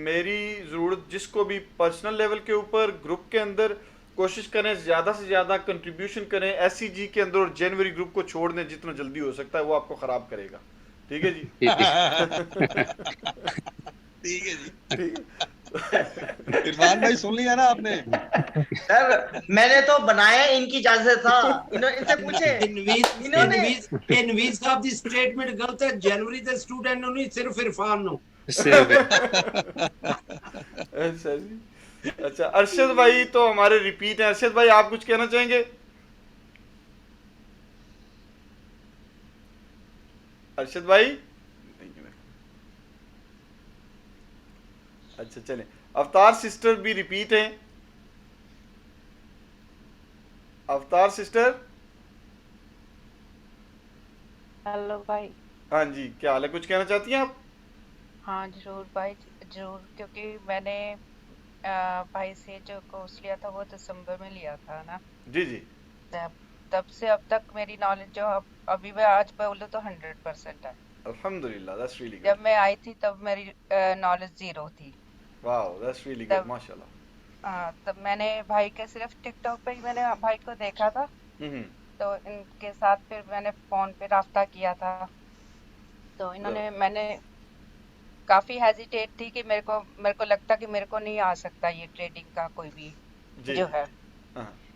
मेरी ज़रूरत जिसको भी पर्सनल लेवल के ऊपर ग्रुप के अंदर कोशिश करें ज़्यादा से ज़्यादा कंट्रीब्यूशन करें SCG के अंदर, और जनवरी ग्रुप को छोड़ दें जितना जल्दी हो सकता है, वो आपको ख़राब करेगा। ठीक है जी। ठीक है जी, ठीक है। इरफान भाई सुन लिया ना आपने? सर मैंने तो बनाया इनकी इजाजत था, इनसे पूछे। इनवीज साहब दी स्टेटमेंट गलत है। जनवरी दे स्टूडेंट नहीं, सिर्फ इरफान नो। अच्छा जी। अच्छा, अरशद भाई तो हमारे रिपीट हैं। अरशद भाई, आप कुछ कहना चाहेंगे? अरशद भाई? अच्छा चलें। अवतार सिस्टर भी रिपीट हैं। अवतार सिस्टर हेलो भाई। हाँ जी, क्या हाल है, कुछ कहना चाहती हैं आप? हाँ जरूर भाई, जरूर, क्योंकि मैंने भाई से जो कोर्स लिया था वो दिसंबर में लिया था ना। जी जी। तब तब से अब तक मेरी नॉलेज जो अभी मैं आज बोलूँ तो 100% है। अल्हम्दुलिल्लाह, दैट्स रियली गुड। जब मैं आई थी तब मेरी नॉलेज 0 थी। वाओ, दैट्स रियली गुड, तब माशाल्लाह। तब मैंने भाई के सिर्फ टिकटॉक पे ही मैंने भाई को देखा था। तो इनके साथ फिर मैंने फोन पे राब्ता किया था। तो मैंने काफी हेजिटेट थी कि मेरे को लगता कि मेरे को नहीं आ सकता ये ट्रेडिंग का कोई भी जो है।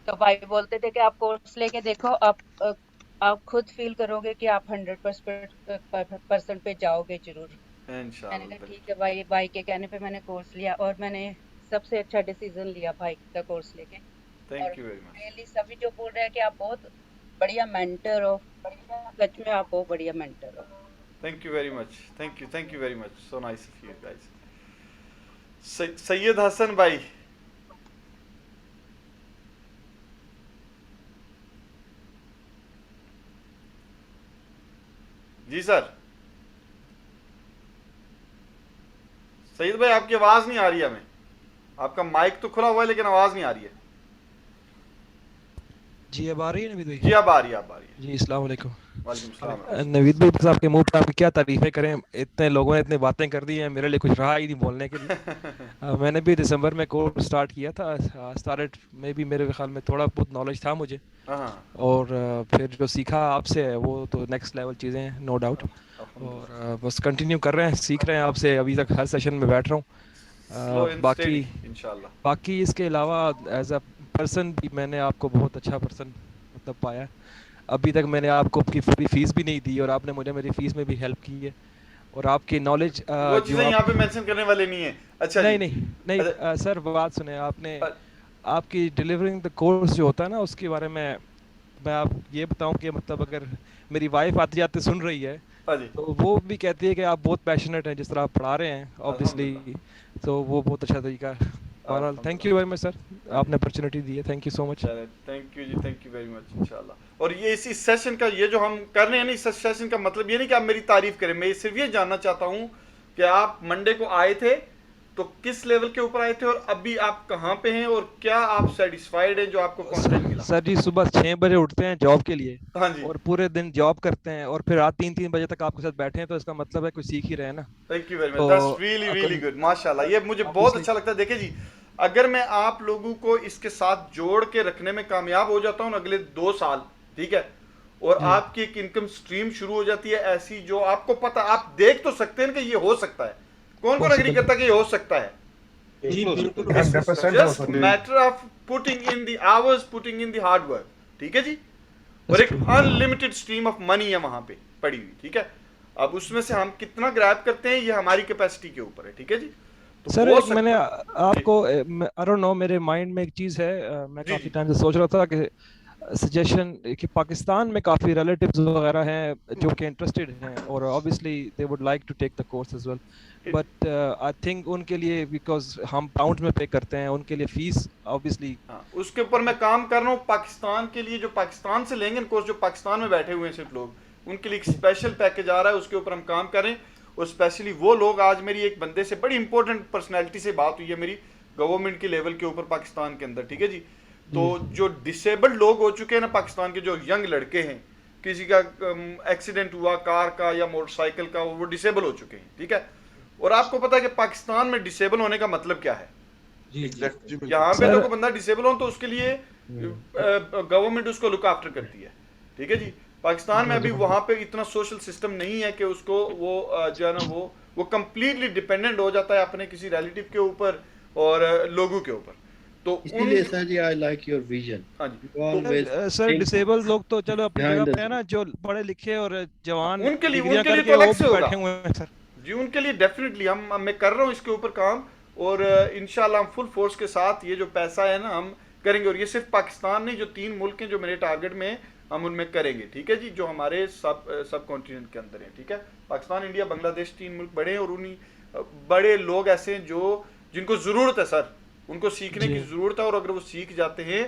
तो भाई बोलते थे कि आप कोर्स लेके देखो, आप खुद फील करोगे कि आप 100% पे जाओगे जरूर। मैंने कहा ठीक है भाई के कहने पे मैंने कोर्स लिया और मैंने सबसे अच्छा डिसीजन लिया भाई का कोर्स लेके। Thank you very much. Really सभी जो बोल रहे हैं कि आप बहुत बढ़िया मेंटर हो, सच में आप बहुत बढ़िया मेंटर हो। Thank you very much. Thank you very much. So nice of you guys. Syed Hasan भाई, जी सर। सैयद भाई आपकी आवाज नहीं आ रही है हमें, आपका माइक तो खुला हुआ है लेकिन आवाज नहीं आ रही है। जी अब आ रही है नवीद भाई? जी अब आ रही है, जी अस्सलाम वालेकुम। वालेकुम सलाम। नवीद भाई बस आपके मुंह पर आपकी क्या तारीफें करें, इतने लोगों ने इतनी बातें कर दी हैं, मेरे लिए कुछ रहा ही नहीं बोलने के लिए। मैंने भी दिसंबर में कोर्स स्टार्ट किया था, स्टार्टेड में भी मेरे ख्याल में थोड़ा बहुत नॉलेज था मुझे, और फिर जो सीखा आपसे वो तो नेक्स्ट लेवल चीज़ें हैं, नो डाउट। और बस कंटिन्यू कर रहे हैं, सीख रहे हैं आपसे, अभी तक हर सेशन में बैठ रहा हूँ। बाकी इसके अलावा एज अ पर्सन भी मैंने आपको बहुत अच्छा पर्सन मतलब पाया। अभी तक मैंने आपको आपकी पूरी फीस भी नहीं दी और आपने मुझे मेरी फीस में भी हेल्प की है, और आपकी नॉलेज वो चीजें यहाँ पे मेंशन करने वाले नहीं है। अच्छा नहीं सर बात सुने, आपने आपकी डिलीवरिंग द कोर्स जो होता है ना उसके बारे में मैं आप ये बताऊं कि मतलब अगर मेरी वाइफ आते जाते सुन रही है तो वो भी कहती है कि आप बहुत पैशनेट हैं जिस तरह आप पढ़ा रहे हैं ऑब्वियसली, तो वो बहुत अच्छा तरीका है। बहरहाल thank you very much sir, आपने अपॉर्चुनिटी दी है, thank you so much. Thank you जी, थैंक यू वेरी मच इंशाल्लाह। और ये इस सेशन का ये जो हम कर रहे हैं ना, इस सेशन का मतलब ये नहीं कि आप मेरी तारीफ करें, मैं सिर्फ ये जानना चाहता हूँ कि आप मंडे को आए थे तो किस लेवल के ऊपर आए थे और अभी आप कहाँ पे हैं और क्या आप सेटिस्फाइड हैं जो आपको कंटेंट मिला? सर जी सुबह 6 बजे उठते हैं जॉब के लिए, हाँ जी, और पूरे दिन जॉब करते हैं और फिर रात 3-3 बजे तक आपके साथ बैठे हैं, तो इसका मतलब है कुछ सीख ही रहे हैं ना। Thank you very much, that's really really good, माशाल्लाह, ये मुझे बहुत अच्छा लगता है। देखिए जी, अगर मैं आप लोगों को इसके साथ जोड़ के रखने में कामयाब हो जाता हूँ अगले 2 साल, ठीक है, और आपकी एक इनकम स्ट्रीम शुरू हो जाती है ऐसी जो आपको पता, आप देख तो सकते हैं कि ये हो सकता है, कौन कौन एग्री करता है कि ये हो सकता है? Just matter of putting in the hours, putting in the hard work, ठीक है जी, और एक अनलिमिटेड स्ट्रीम ऑफ मनी है वहां पे पड़ी हुई, ठीक है। अब उसमें से हम कितना ग्रैब करते हैं ये हमारी कैपेसिटी के ऊपर है, ठीक है जी। तो सर एक मैंने आपको आई डोंट नो, मेरे माइंड में एक चीज है, मैं काफी टाइम से सोच रहा था कि सजेशन कि पाकिस्तान में काफ़ी रिलेटिव्स वगैरह हैं जो कि इंटरेस्टेड हैं और obviously they would like to take the course as well, but I think उनके लिए बिकॉज हम पाउंड में पे करते हैं उनके लिए फीस ऑब्वियसली उसके ऊपर मैं काम कर रहा हूँ। पाकिस्तान के लिए जो पाकिस्तान से लेंगे कोर्स, जो पाकिस्तान में बैठे हुए हैं सिर्फ लोग, उनके लिए एक स्पेशल पैकेज आ रहा है, उसके ऊपर हम काम करें। और स्पेशली वो लोग, आज मेरी एक बंदे से बड़ी इंपॉर्टेंट पर्सनैलिटी से बात हुई है मेरी गवर्नमेंट के लेवल के ऊपर पाकिस्तान के अंदर, ठीक है जी। तो जो डिसेबल्ड लोग हो चुके हैं ना पाकिस्तान के, जो यंग लड़के हैं, किसी का एक्सीडेंट हुआ कार का या मोटरसाइकिल का, वो डिसेबल हो चुके हैं, ठीक है। और आपको पता है कि पाकिस्तान में डिसेबल होने का मतलब क्या है? यहाँ पे तो कोई बंदा डिसेबल हो तो उसके लिए गवर्नमेंट उसको लुक आफ्टर करती है, ठीक है जी। पाकिस्तान में अभी वहाँ पे इतना सोशल सिस्टम नहीं है कि उसको वो जो है ना वो कंप्लीटली डिपेंडेंट हो जाता है अपने किसी रिलेटिव के ऊपर और लोगों के ऊपर। तो इसलिए सर जी I like your vision. Sir disable लोग तो चलो अपनी जगह पे है ना, जो पढ़े लिखे और जवान उनके लिए तो अलग से बैठे हुए हैं सर जी, उनके लिए डेफिनेटली मैं कर रहा हूँ इसके ऊपर काम, और इंशाल्लाह हम फुल फोर्स के साथ ये जो पैसा है ना हम करेंगे। और ये सिर्फ पाकिस्तान नहीं, जो 3 मुल्क हैं जो मेरे टारगेट में हम उनमें करेंगे, ठीक है जी, जो हमारे सब कॉन्टिनेंट के अंदर हैं, ठीक है। पाकिस्तान, इंडिया, बांग्लादेश 3 मुल्क बड़े हैं, और उन्हीं बड़े लोग ऐसे हैं जो जिनको ज़रूरत है सर, उनको सीखने की ज़रूरत है। और अगर वो सीख जाते हैं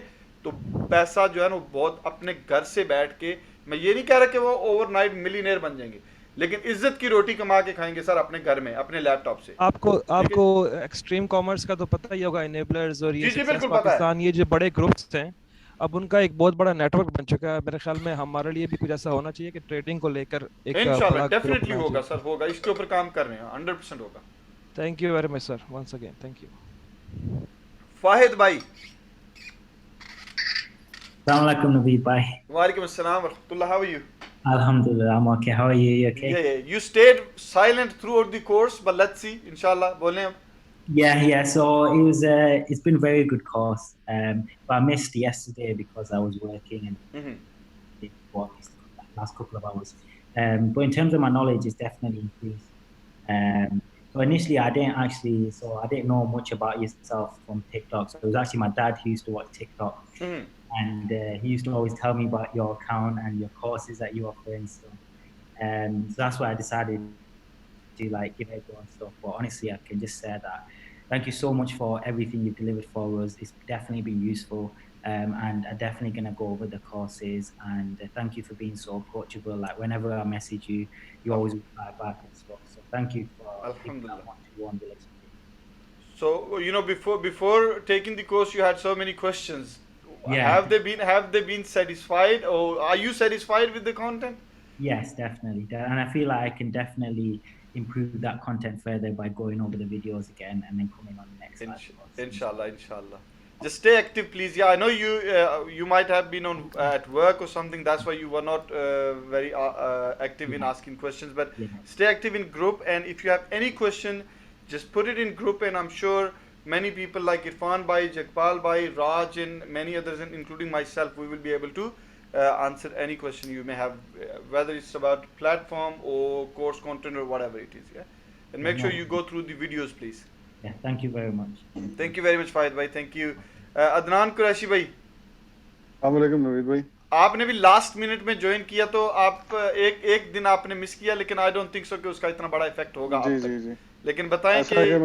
तो पैसा जो है ना वो बहुत अपने घर से बैठ के मैं ये नहीं कह रहा कि वो ओवरनाइट मिलियनेयर बन जाएंगे, लेकिन इज्जत की रोटी कमा के खाएंगे सर अपने घर में अपने लैपटॉप से। आपको एक्सट्रीम कॉमर्स का तो पता ही होगा, इनेबलर्स और ये जी सक्सेस बिल्कुल पता है। पाकिस्तान, ये जो बड़े ग्रुप्स हैं, अब उनका एक बहुत बड़ा नेटवर्क बन चुका है। मेरे ख्याल में हमारे लिए भी कुछ ऐसा होना चाहिए कि ट्रेडिंग को लेकर एक इंशाल्लाह बड़ा डेफिनेटली होगा सर, होगा, इसके ऊपर काम कर रहे हैं, 100% होगा। Thank you very much sir, once again thank you. Fahid भाई। Assalamu alaikum, Naveed bhai. Walaikum assalam wa rahmatullah. How are you? Alhamdulillah, I'm okay. How are you? You okay? Yeah. You stayed silent throughout the course, but let's see, inshallah. बोलें अब। Yeah. So it was. It's been a very good course. But I missed yesterday because I was working and for these last couple of hours. But in terms of my knowledge, it's definitely increased. So initially, I didn't know much about yourself from TikTok. So it was actually my dad who used to watch TikTok. And he used to always tell me about your account and your courses that you offer and stuff. So that's why I decided to give it a go and stuff. But honestly, I can just say that thank you so much for everything you've delivered for us. It's definitely been useful. And I'm definitely going to go over the courses. And thank you for being so approachable. Like whenever I message you, you always reply back and stuff. So thank you for that one-to-one relationship. So, before taking the course, you had so many questions. Yeah. Have they been satisfied, or are you satisfied with the content? Yes, definitely. And I feel like I can definitely improve that content further by going over the videos again and then coming on the next live. Inshallah. Just stay active, please. Yeah, I know you might have been at work or something. That's why you were not very active in asking questions. But stay active in group, and if you have any question, just put it in group, and I'm sure many people like Irfan Bhai, Jakpal Bhai, Raj, and many others, including myself, we will be able to answer any question you may have, whether it's about platform or course content or whatever it is. Yeah, and make sure you go through the videos, please. Yeah, thank you very much. Thank you very much, Fahid Bhai. Thank you. Adnan Qureshi Bhai. अस्सलामुअलैकुम नवीद भाई। आपने भी last minute में join किया, तो आप एक दिन आपने मिस किया, लेकिन आई डोंट थिंक सो कि उसका इतना बड़ा इफेक्ट होगा। जी। लेकिन बताएं कि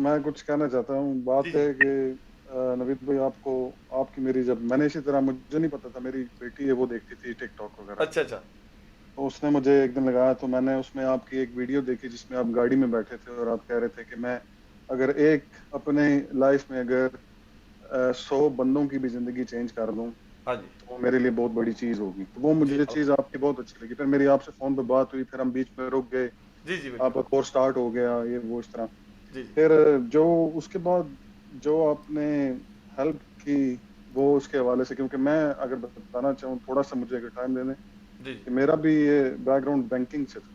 मैं कुछ कहना चाहता हूँ। बात है कि नवीद भाई, आपकी मेरी, जब मैंने इसी तरह, मुझे नहीं पता था, मेरी बेटी है वो देखती थी टिकटॉक वगैरह। अच्छा। तो उसने मुझे एक दिन लगाया, तो मैंने उसमें आपकी एक वीडियो देखी जिसमें आप गाड़ी में बैठे थे और आप कह रहे थे कि मैं अगर अपने लाइफ में अगर 100 बंदों की भी जिंदगी चेंज कर दूं, तो वो मेरे लिए बहुत बड़ी चीज होगी। तो वो मुझे चीज आपकी बहुत अच्छी लगी। फिर मेरी आपसे फोन पे बात हुई, फिर हम बीच में रुक गए, आपका कोर्स स्टार्ट हो गया, ये वो इस तरह। फिर उसके बाद जो आपने हेल्प की वो उसके हवाले से, क्योंकि मैं अगर बताना चाहूँ, थोड़ा सा मुझे अगर टाइम देने, कि मेरा भी ये बैकग्राउंड बैंकिंग से था,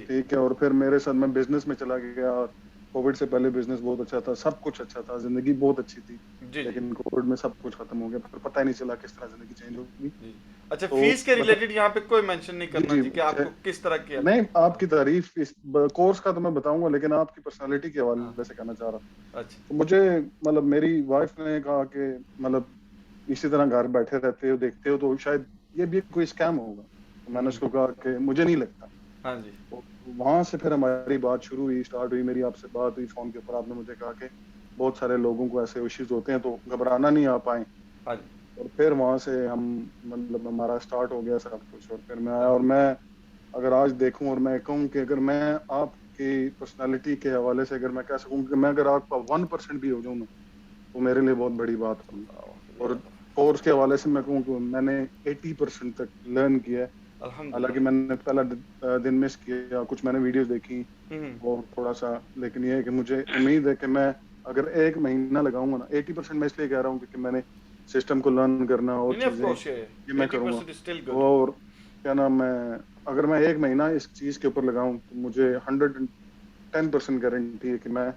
ठीक है, और फिर मेरे साथ मैं बिजनेस में चला गया। कोविड से पहले बिजनेस बहुत अच्छा था, सब कुछ अच्छा था, जिंदगी बहुत अच्छी थी, लेकिन कोविड में सब कुछ खत्म हो गया, फिर पता ही नहीं चला किस तरह जिंदगी चेंज होगी। अच्छा, फीस के रिलेटेड यहाँ पे कोई मेंशन नहीं करना चाहिए कि आपको किस तरह की। नहीं, आपकी तारीफ इस कोर्स का तो मैं बताऊंगा, लेकिन आपकी पर्सनालिटी के हवाले से कहना चाह रहा। तो मुझे मेरी वाइफ ने कहा कि इसी तरह घर बैठे रहते हो, देखते हो, तो शायद ये भी कोई स्कैम होगा। तो मैंने उसको कहा कि मुझे नहीं लगता। हाँ जी। वहां से फिर हमारी बात शुरू हुई, स्टार्ट हुई, मेरी आपसे बात हुई फोन के ऊपर। आपने मुझे कहा कि बहुत सारे लोगों को ऐसे इश्यूज होते हैं, तो घबराना नहीं, आप आए। और फिर वहां से हम हमारा स्टार्ट हो गया सब कुछ, और फिर मैं आया। और मैं अगर आज देखूं और मैं कहूं कि अगर मैं आपकी पर्सनालिटी के हवाले से अगर मैं कह सकूं कि मैं अगर आपका 1% भी हो जाऊं ना, तो मेरे लिए बहुत बड़ी बात है। और कोर्स के हवाले से मैं कहूँ कि मैंने 80% तक लर्न किया है। हालांकि मैंने पहला दिन मिस किया, कुछ मैंने वीडियोस देखी और थोड़ा सा, लेकिन ये है कि मुझे उम्मीद है कि मैं अगर 1 महीना लगाऊंगा ना, 80% मैं इसलिए कह रहा हूँ क्योंकि मैंने सिस्टम को लर्न करना और चीजें ये मैं करूँगा। और क्या नाम, मैं अगर मैं 1 महीना इस चीज के ऊपर लगाऊं, तो मुझे 110% गारंटी है कि मैं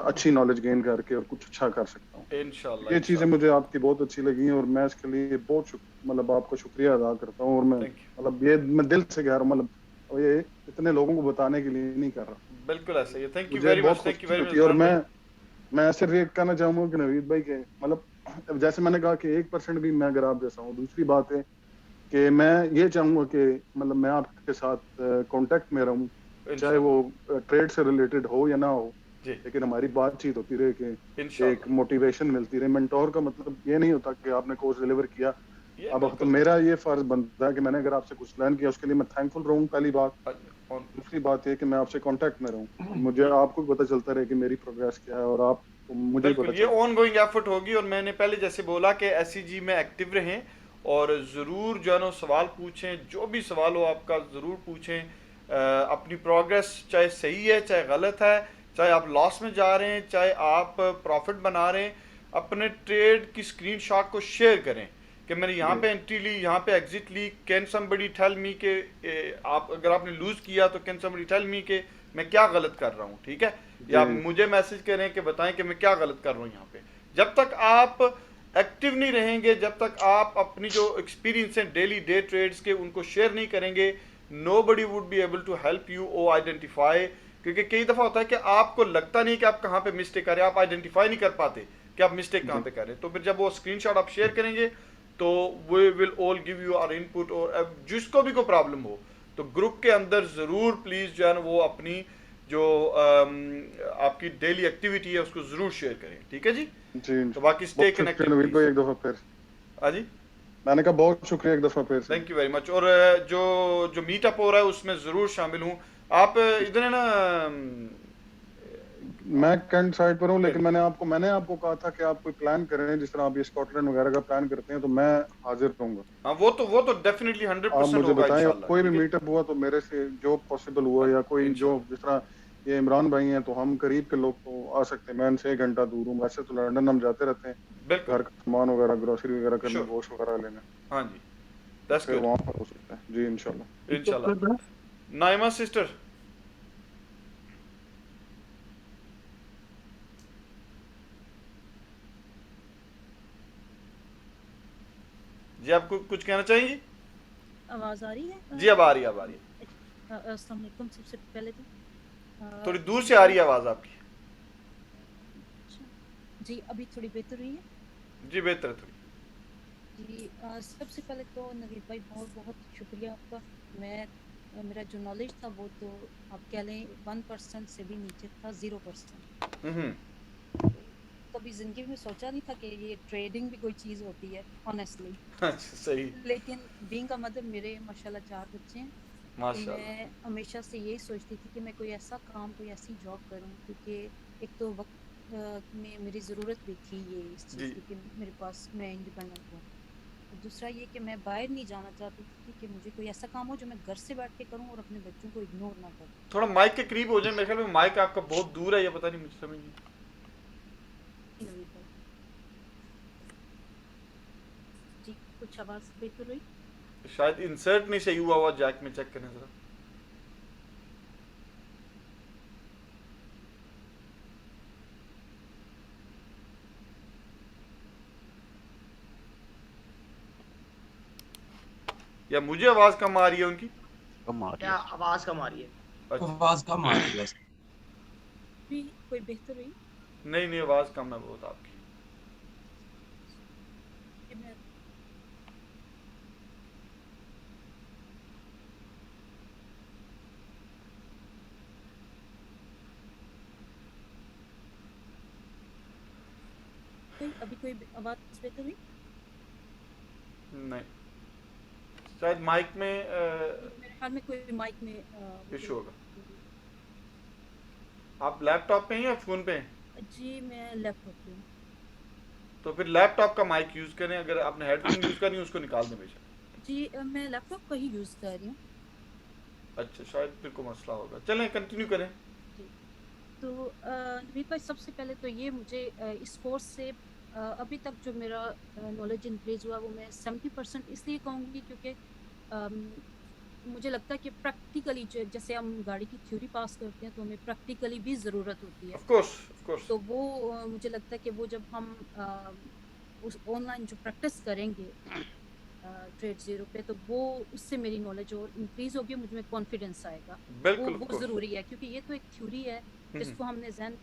अच्छी नॉलेज गेन करके और कुछ अच्छा कर सकता हूँ। इंशाल्लाह। ये चीजें मुझे आपकी बहुत अच्छी लगी और मैं इसके लिए बहुत आपको शुक्रिया अदा करता हूँ। और मैं ये मैं दिल से कह रहा हूँ, ये इतने लोगों को बताने के लिए नहीं कर रहा। बिल्कुल ऐसा ही। Thank you very much. Thank you very much. और मैं सिर्फ ये कहना चाहूंगा कि नवीद भाई के जैसे मैंने कहा कि 1% भी मैं अगर आप जैसा हूँ। दूसरी बात है कि मैं ये चाहूंगा कि मैं आपके साथ कांटेक्ट में रहूं, चाहे वो ट्रेड से रिलेटेड हो या ना हो, लेकिन हमारी बातचीत होती रहे कि एक मोटिवेशन मिलती रहे। मेंटोर का मतलब ये नहीं होता कि आपने कोर्स डिलीवर किया अब तो मेरा ये फर्ज बनता है कि मैंने अगर आपसे कुछ लर्न किया उसके लिए मैं थैंकफुल रहूं, पहली बात। और दूसरी बात ये कि मैं आपसे कांटेक्ट में रहूं, मुझे आपको भी पता चलता रहे कि मेरी प्रोग्रेस क्या है और आप मुझे पता ये ऑन गोइंग एफर्ट होगी। और मैंने पहले जैसे बोला कि SCG में एक्टिव रहें और ज़रूर जो है ना सवाल पूछें, जो भी सवाल हो आपका ज़रूर पूछें। अपनी प्रोग्रेस चाहे सही है चाहे गलत है, चाहे आप लॉस में जा रहे हैं चाहे आप प्रॉफिट बना रहे हैं, अपने ट्रेड की स्क्रीनशॉट को शेयर करें कि मैंने यहाँ पे एंट्री ली, यहाँ पे एग्जिट ली। कैन समबडी टेल मी के आप अगर आपने लूज़ किया तो कैन समबडी टेल मी के मैं क्या गलत कर रहा हूँ, ठीक है? या आप मुझे मैसेज करें कि बताएं कि मैं क्या गलत कर रहा हूँ यहाँ पे। जब तक आप एक्टिव नहीं रहेंगे, जब तक आप अपनी जो एक्सपीरियंस हैं डेली डे ट्रेड्स के उनको शेयर नहीं करेंगे, nobody would be able to help you ओ आइडेंटिफाई। क्योंकि कई दफ़ा होता है कि आपको लगता नहीं कि आप कहाँ पे मिस्टेक कर रहे हैं, आप आइडेंटिफाई नहीं कर पाते कि आप मिस्टेक कहाँ पे कर रहे हैं। तो फिर जब वो स्क्रीनशॉट आप शेयर करेंगे तो we will all give you our input. और जिसको भी कोई प्रॉब्लम हो तो ग्रुप के अंदर ज़रूर प्लीज़ जो है ना वो अपनी जो आपकी डेली एक्टिविटी है उसको ज़रूर शेयर करें, ठीक है जी? तो बाकी स्टे कनेक्टेड नवीद भाई एक दफ़ा फिर। हाँ जी, मैंने कहा बहुत शुक्रिया एक दफ़ा फिर। Thank you very much. और जो मीटअप हो रहा है उसमें ज़रूर शामिल हूँ। आप इधर है ना, मैं कैंट साइड पर हूँ, लेकिन मैंने आपको कहा था कि आप कोई प्लान करें, जिस तरह आप ये स्कॉटलैंड वगैरह का प्लान करते हैं तो मैं हाजिर रहूंगा। हाँ वो तो डेफिनेटली 100% आप मुझे होगा बताएं, इंशाल्लाह। कोई भी मीटअप हुआ तो मेरे से जो पॉसिबल हुआ, या कोई जो जिस तरह ये इमरान भाई हैं तो हम करीब के लोग तो आ सकते हैं, मैं इनसे 1 घंटा दूर हूँ। वैसे तो लंदन हम जाते रहते हैं घर का सामान वगैरह, ग्रोसरी वगैरह करने, गोश्त वगैरह लेने। हाँ जी, दैट्स गुड। वहाँ पर हो सकता है जी, इंशाल्लाह। नाइमा सिस्टर, जी आप कुछ कहना चाहेंगी? आवाज आ रही है? जी अब आ रही है, अब आ रही है। अस्सलाम वालेकुम। सबसे पहले तो थोड़ी दूर से आ रही है आवाज आपकी। जी अभी थोड़ी बेहतर हुई है? जी बेहतर है थोड़ी। जी सबसे पहले तो नवीद भाई बहुत बहुत शुक्रिया आपका। मेरा जो नॉलेज था वो तो आप कह लें 1% से भी नीचे था, 0%। कभी जिंदगी में सोचा नहीं था कि ये ट्रेडिंग भी कोई चीज़ होती है, ऑनेस्टली। अच्छा सही। लेकिन बीइंग अ मदर, मेरे माशाल्लाह 4 बच्चे हैं, तो मैं हमेशा से यही सोचती थी कि मैं कोई ऐसा काम, कोई ऐसी जॉब करूं, क्योंकि एक तो वक्त में मेरी ज़रूरत भी थी ये इस चीज़ की कि मेरे पास मैं इंडिपेंडेंट हूँ। दूसरा ये कि मैं बाहर नहीं जाना चाहती थी, कि मुझे कोई ऐसा काम हो जो मैं घर से बैठ के करूं और अपने बच्चों को इग्नोर ना करूं। थोड़ा माइक के करीब हो जाए, मेरे ख्याल में माइक आपका बहुत दूर है, ये पता नहीं, मुझे समझ नहीं। जी कुछ आवाज बेहतर हुई? शायद इंसर्ट नहीं सही हुआ जैक में, चेक करें जरा। या मुझे आवाज कम आ रही है उनकी? कम आ रही है, आवाज कम आ रही है। अच्छा आवाज कम आ रही है। भी कोई बेहतर हुई? नहीं आवाज कम है बहुत आपकी। अभी कोई आवाज बेहतर हुई? नहीं, शायद माइक में मेरे ख्याल में कोई माइक में इशू होगा। आप लैपटॉप पे हैं या फोन पे हैं? जी मैं लैपटॉप पे हूँ। तो फिर लैपटॉप का माइक यूज करें, अगर आपने हेडफोन यूज करनी है उसको निकाल दें बेशक। जी मैं लैपटॉप का ही यूज कर रही हूँ। अच्छा शायद फिर कोई मसला होगा, चलें कंटिन्यू करें। तो नवीद भाई सबसे पहले तो ये मुझे इस कोर्स से अभी तक जो मेरा नॉलेज इंक्रीज हुआ वो मैं 70% इसलिए कहूँगी क्योंकि मुझे लगता है कि प्रैक्टिकली जैसे हम गाड़ी की थ्योरी पास करते हैं तो हमें प्रैक्टिकली भी ज़रूरत होती है। Of course. तो वो मुझे लगता है कि वो जब हम उस ऑनलाइन जो प्रैक्टिस करेंगे ट्रेड ज़ीरो पे, तो वो उससे मेरी नॉलेज और इंक्रीज होगी, मुझ में कॉन्फिडेंस आएगा। वो ज़रूरी है क्योंकि ये तो एक थ्योरी है जिसको हमने ज़हन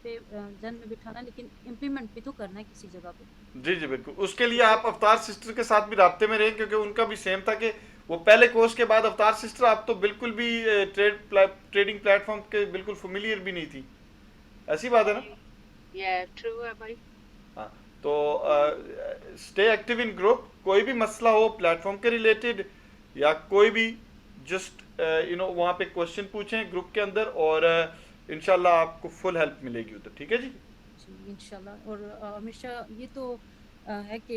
में बिठाना, लेकिन इम्प्लीमेंट भी तो करना है किसी जगह पे। जी बिल्कुल। उसके लिए आप अवतार सिस्टर के साथ भी राब्ते में रहें, क्योंकि उनका भी सेम था कि वो पहले कोर्स के बाद अवतार सिस्टर आप तो बिल्कुल भी ट्रेडिंग प्लेटफॉर्म के बिल्कुल फेमिलियर भी नहीं थी, ऐसी बात है ना? ट्रू है भाई। हाँ तो स्टे एक्टिव इन ग्रुप, कोई भी मसला हो प्लेटफॉर्म के रिलेटेड या कोई भी, जस्ट वहाँ पे क्वेश्चन पूछें ग्रुप के अंदर, और इंशाल्लाह आपको फुल हेल्प मिलेगी उधर। ठीक है जी इंशाल्लाह। और हमेशा ये तो है कि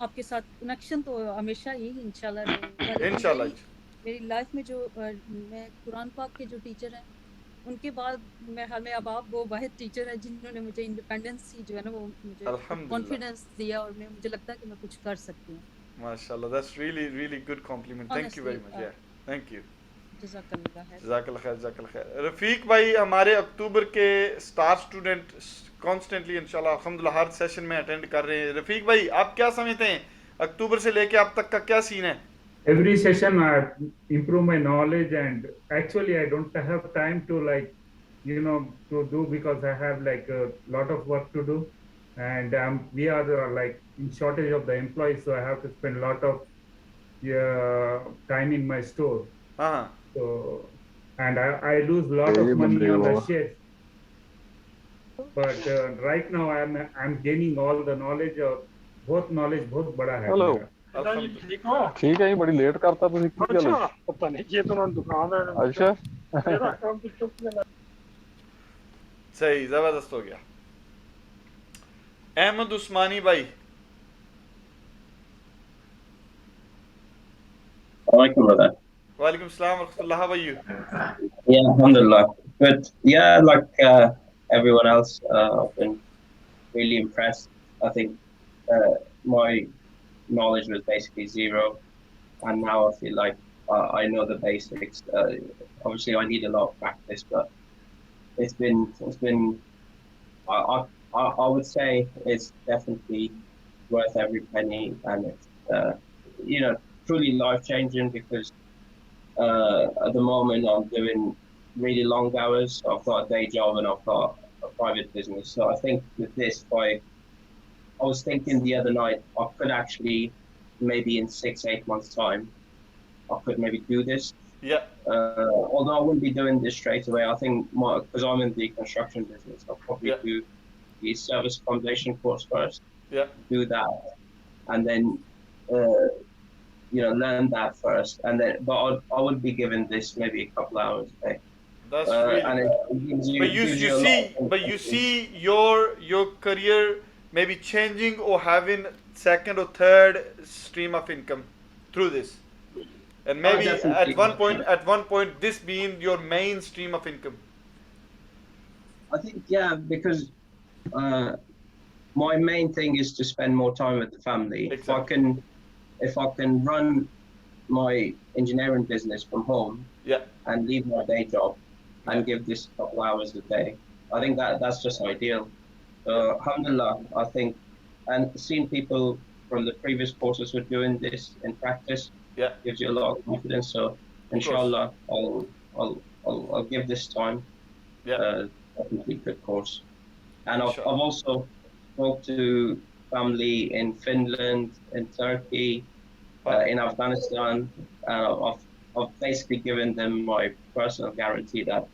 आपके साथ कनेक्शन तो हमेशा ही इंशाल्लाह रहेगा। इंशाल्लाह मेरी लाइफ में जो मैं कुरान पाक के जो टीचर हैं, उनके बाद मैं हमें अब आप वो वाहिद टीचर है जिन्होंने मुझे इंडिपेंडेंस जो है ना वो मुझे कॉन्फिडेंस दिया, और मुझे लगता है कि मैं कुछ कर सकती हूँ। माशाल्लाह, that's really really good compliment, thank you very much. या थैंक यू, जज़ाकल्लाह खैर, जज़ाकल्लाह खैर। रफ़ीक भाई हमारे अक्टूबर के स्टार स्टूडेंट कॉन्स्टेंटली इंशाल्लाह अल्हम्दुलिल्लाह हर सेशन में अटेंड कर रहे हैं। रफ़ीक भाई आप क्या समझते हैं अक्टूबर से लेके अब तक का क्या सीन है? Every session I improve my knowledge, and actually I don't have time to to do, because I have like a lot of work to do, and we are like in shortage of the employees, so I have to spend a lot of time in my store. So and I lose a lot of money on the shares, but right now I'm gaining all the knowledge of बहुत knowledge बहुत बड़ा है। Hello ठीक है, बड़ी late करता तुसी की गल? अच्छा पता नहीं ये तो ना दुकान है। अच्छा सही, जबरदस्त हो गया। अहमद उस्मानी भाई, Alaikum brother. Walaikum salam wa rahmatullah, how are you? Yeah, alhamdulillah. Good. Yeah, like everyone else, I've been really impressed. I think my knowledge was basically zero, and now I feel like I know the basics. Obviously I need a lot of practice, but it's been I would say it's definitely worth every penny, and it's truly life-changing, because at the moment I'm doing really long hours. I've got a day job and I've got a private business, so I think with this, I was thinking the other night, I could actually, maybe in 6-8 months time, I could maybe do this. Yeah. Although I wouldn't be doing this straight away. I think because I'm in the construction business, I'll probably do the service foundation course first. Yeah. Do that, and then learn that first, and then I would be given this maybe a couple hours a day. That's really. And it gives you, but you see your career maybe changing or having second or third stream of income through this, and maybe at one point this being your main stream of income. I think because my main thing is to spend more time with the family. Exactly. If I can run my engineering business from home, and leave my day job and give this a couple hours a day, I think that's just ideal. Alhamdulillah, I think, and seeing people from the previous courses who are doing this in practice gives you a lot of confidence. So inshallah, I'll give this time. Definitely good course. And I've also spoke to family in Finland, in Turkey, in Afghanistan. I've basically given them my personal guarantee that